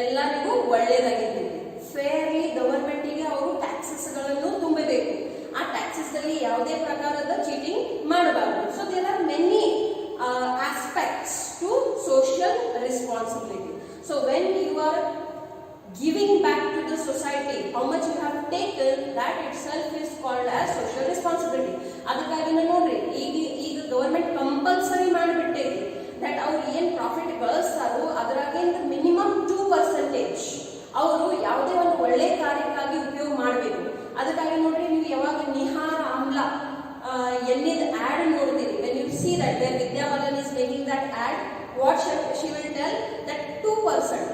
ಎಲ್ಲರಿಗೂ ಒಳ್ಳೇದಾಗಿರ್ತೈತಿ. ಫೇರ್ಲಿ ಗವರ್ಮೆಂಟಿಗೆ ಅವರು ಟ್ಯಾಕ್ಸಸ್ ಗಳನ್ನು ತುಂಬಬೇಕು. ಆ ಟ್ಯಾಕ್ಸಸ್ ದಲ್ಲಿ ಯಾವುದೇ ಪ್ರಕಾರದ ಚೀಟಿಂಗ್ ಮಾಡಬಾರದು. So there are many aspects to social responsibility. So when you are giving back to the society, how much you have taken, that itself is called as social responsibility. ಅದಕ್ಕಾಗಿ ನೋಡ್ರಿ, ಈಗ government compulsory ಮಾಡಿಬಿಟ್ಟೈತಿ that ಅವ್ರು ಏನ್ profit ಗಳಿಸ್ತಾರೋ ಅದರಾಗಿಂದ minimum 2% ಅವರು ಯಾವುದೇ ಒಂದು ಒಳ್ಳೆ ಕಾರ್ಯಕ್ಕಾಗಿ ಉಪಯೋಗ ಮಾಡಬೇಕು. ಅದಕ್ಕಾಗಿ ನೋಡ್ರಿ, ನೀವು ಯಾವಾಗ ನಿಹಾರ ಆಮ್ಲ ಎಣ್ಣೆದ ಆಡ್ ನೋಡ್ತೀರಿ, when you see that where Vidya Balan is making that ad, what she will tell that 2%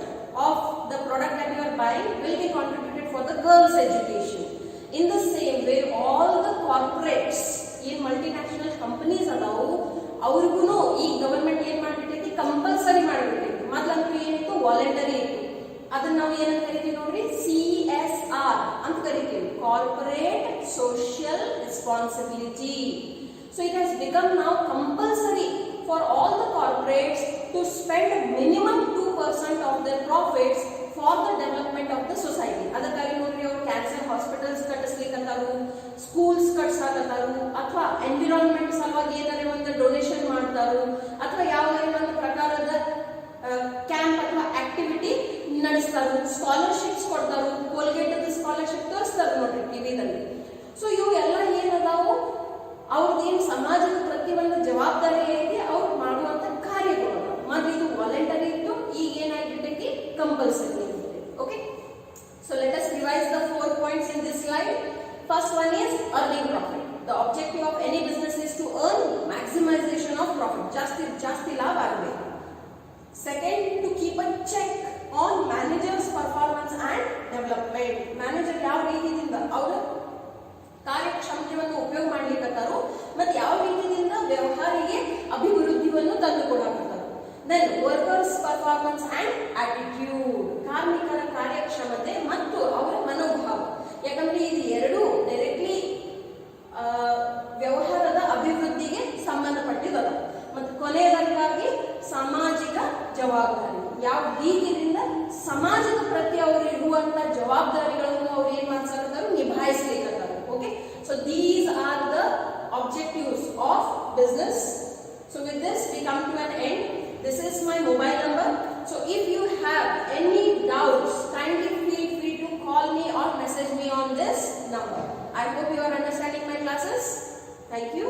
of the product that you are buying will be contributed for the girls' education. In the same way, all the corporates in multinational companies ಅದಾವು ಅವ್ರಿಗೂ ಈ government ಏನ್ ಮಾಡ್ಬಿಟ್ಟೈತಿ compulsory ಮಾಡ್ಬಿಟ್ಟೈತಿ. ಮೊದಲಂತೂ ಏನಿತ್ತು voluntary ಇತ್ತು, ಅದನ್ನ ನಾವು ಏನಂತ ಕರಿತೀವಿ ನೋಡ್ರಿ CSR ಅಂತ ಕರಿತೀವಿ, corporate social responsibility. So it has become now compulsory for all the corporates to spend minimum 2% of their profits for the development of the society. ಅದಕ್ಕಾಗಿ ನೋಡ್ರಿ ಅವರು ಕ್ಯಾನ್ಸರ್ ಹಾಸ್ಪಿಟಲ್ಸ್ ಕಟ್ಟಿಸ್ಲಿಕ್ಕಂತಾರು, ಸ್ಕೂಲ್ಸ್ ಕಟ್ಸಾಕಂತಾರು, ಅಥವಾ ಎನ್ವಿರಾನ್ಮೆಂಟ್ ಸಲುವಾಗಿ ಏನಾರ ಒಂದು ಡೊನೇಷನ್ ಮಾಡ್ತಾರು, ಅಥವಾ ಯಾವುದೇ ಒಂದು ಪ್ರಕಾರದ ಕ್ಯಾಂಪ್ ಅಥವಾ ಆಕ್ಟಿವಿಟಿ ನಡೆಸ್ತಾರು, ಸ್ಕಾಲರ್ಶಿಪ್ಸ್ ಕೊಡ್ತಾರು. ಕೋಲ್ಗೇಟ್ ಸ್ಕಾಲರ್ಶಿಪ್ ತೋರಿಸ್ತಾರೆ ನೋಡ್ರಿ ಟಿವಿದಲ್ಲಿ. ಸೊ ಇವು ಎಲ್ಲ ಏನದಾವು ಅವ್ರದ್ದೇನು ಸಮಾಜದ ಪ್ರತಿಯೊಂದು ಜವಾಬ್ದಾರಿ ಐತಿ ಅವ್ರು ಮಾಡುವಂತ ಕಾರ್ಯಗಳು. ಮೊದಲು ಇದು ವಾಲಂಟರಿ ಇತ್ತು, ಈಗ ಏನಾಗ್ಬಿಟ್ಟೈತಿ ಕಂಪಲ್ಸರಿ ಆಗಿಬಿಟ್ಟೈತಿ. Okay, so let us revise the 4 points in this slide. First one is earning profit. The objective of any business is to earn maximization of profit. ಜಾಸ್ತಿ ಲಾಭ ಆಗಬೇಕು. Second, to keep a check on managers performance and development. Manager ಯಾವ ರೀತಿಯಿಂದ ಅವರ ಕಾರ್ಯಕ್ಷಮತೆಯನ್ನು ಉಪಯೋಗ ಮಾಡ್ಲಿಕ್ಕತ್ತಾರೋ ಮತ್ತೆ ಯಾವ ರೀತಿಯಿಂದ ವ್ಯವಹಾರಿಗೆ ಅಭಿವೃದ್ಧಿಯನ್ನು ತಂದುಕೊಡಕತ್ತಾರೋ. Then workers performance and attitude, ಕಾರ್ಮಿಕರ ಕಾರ್ಯಕ್ಷಮತೆ ಮತ್ತು ಅವರ ಮನೋಭಾವ. ಯಾಕಂದ್ರೆ ಇದು ಎರಡೂ ಡೈರೆಕ್ಟ್ಲಿ ವ್ಯವಹಾರದ ಅಭಿವೃದ್ಧಿಗೆ ಸಂಬಂಧಪಟ್ಟಿದ್ದದ. ಮತ್ತು ಕೊನೆಯದಕ್ಕಾಗಿ ಸಾಮಾಜಿಕ ಜವಾಬ್ದಾರಿ, ಯಾವ ರೀತಿಯಿಂದ ಸಮಾಜದ ಪ್ರತಿ ಅವರು ಇರುವಂತ ಜವಾಬ್ದಾರಿಗಳನ್ನು ಅವ್ರು ಏನ್ ಮಾಡ್ಸಕತ್ತಾರೋ ನಿಭಾಯಿಸ್ಲಿಕ್ಕತ್ತಾರ. Okay, so these are the objectives of business. So with this we come to an end. This is my mobile number. So if you have any doubts, kindly feel free to call me or message me on this number. I hope you are understanding my classes. Thank you.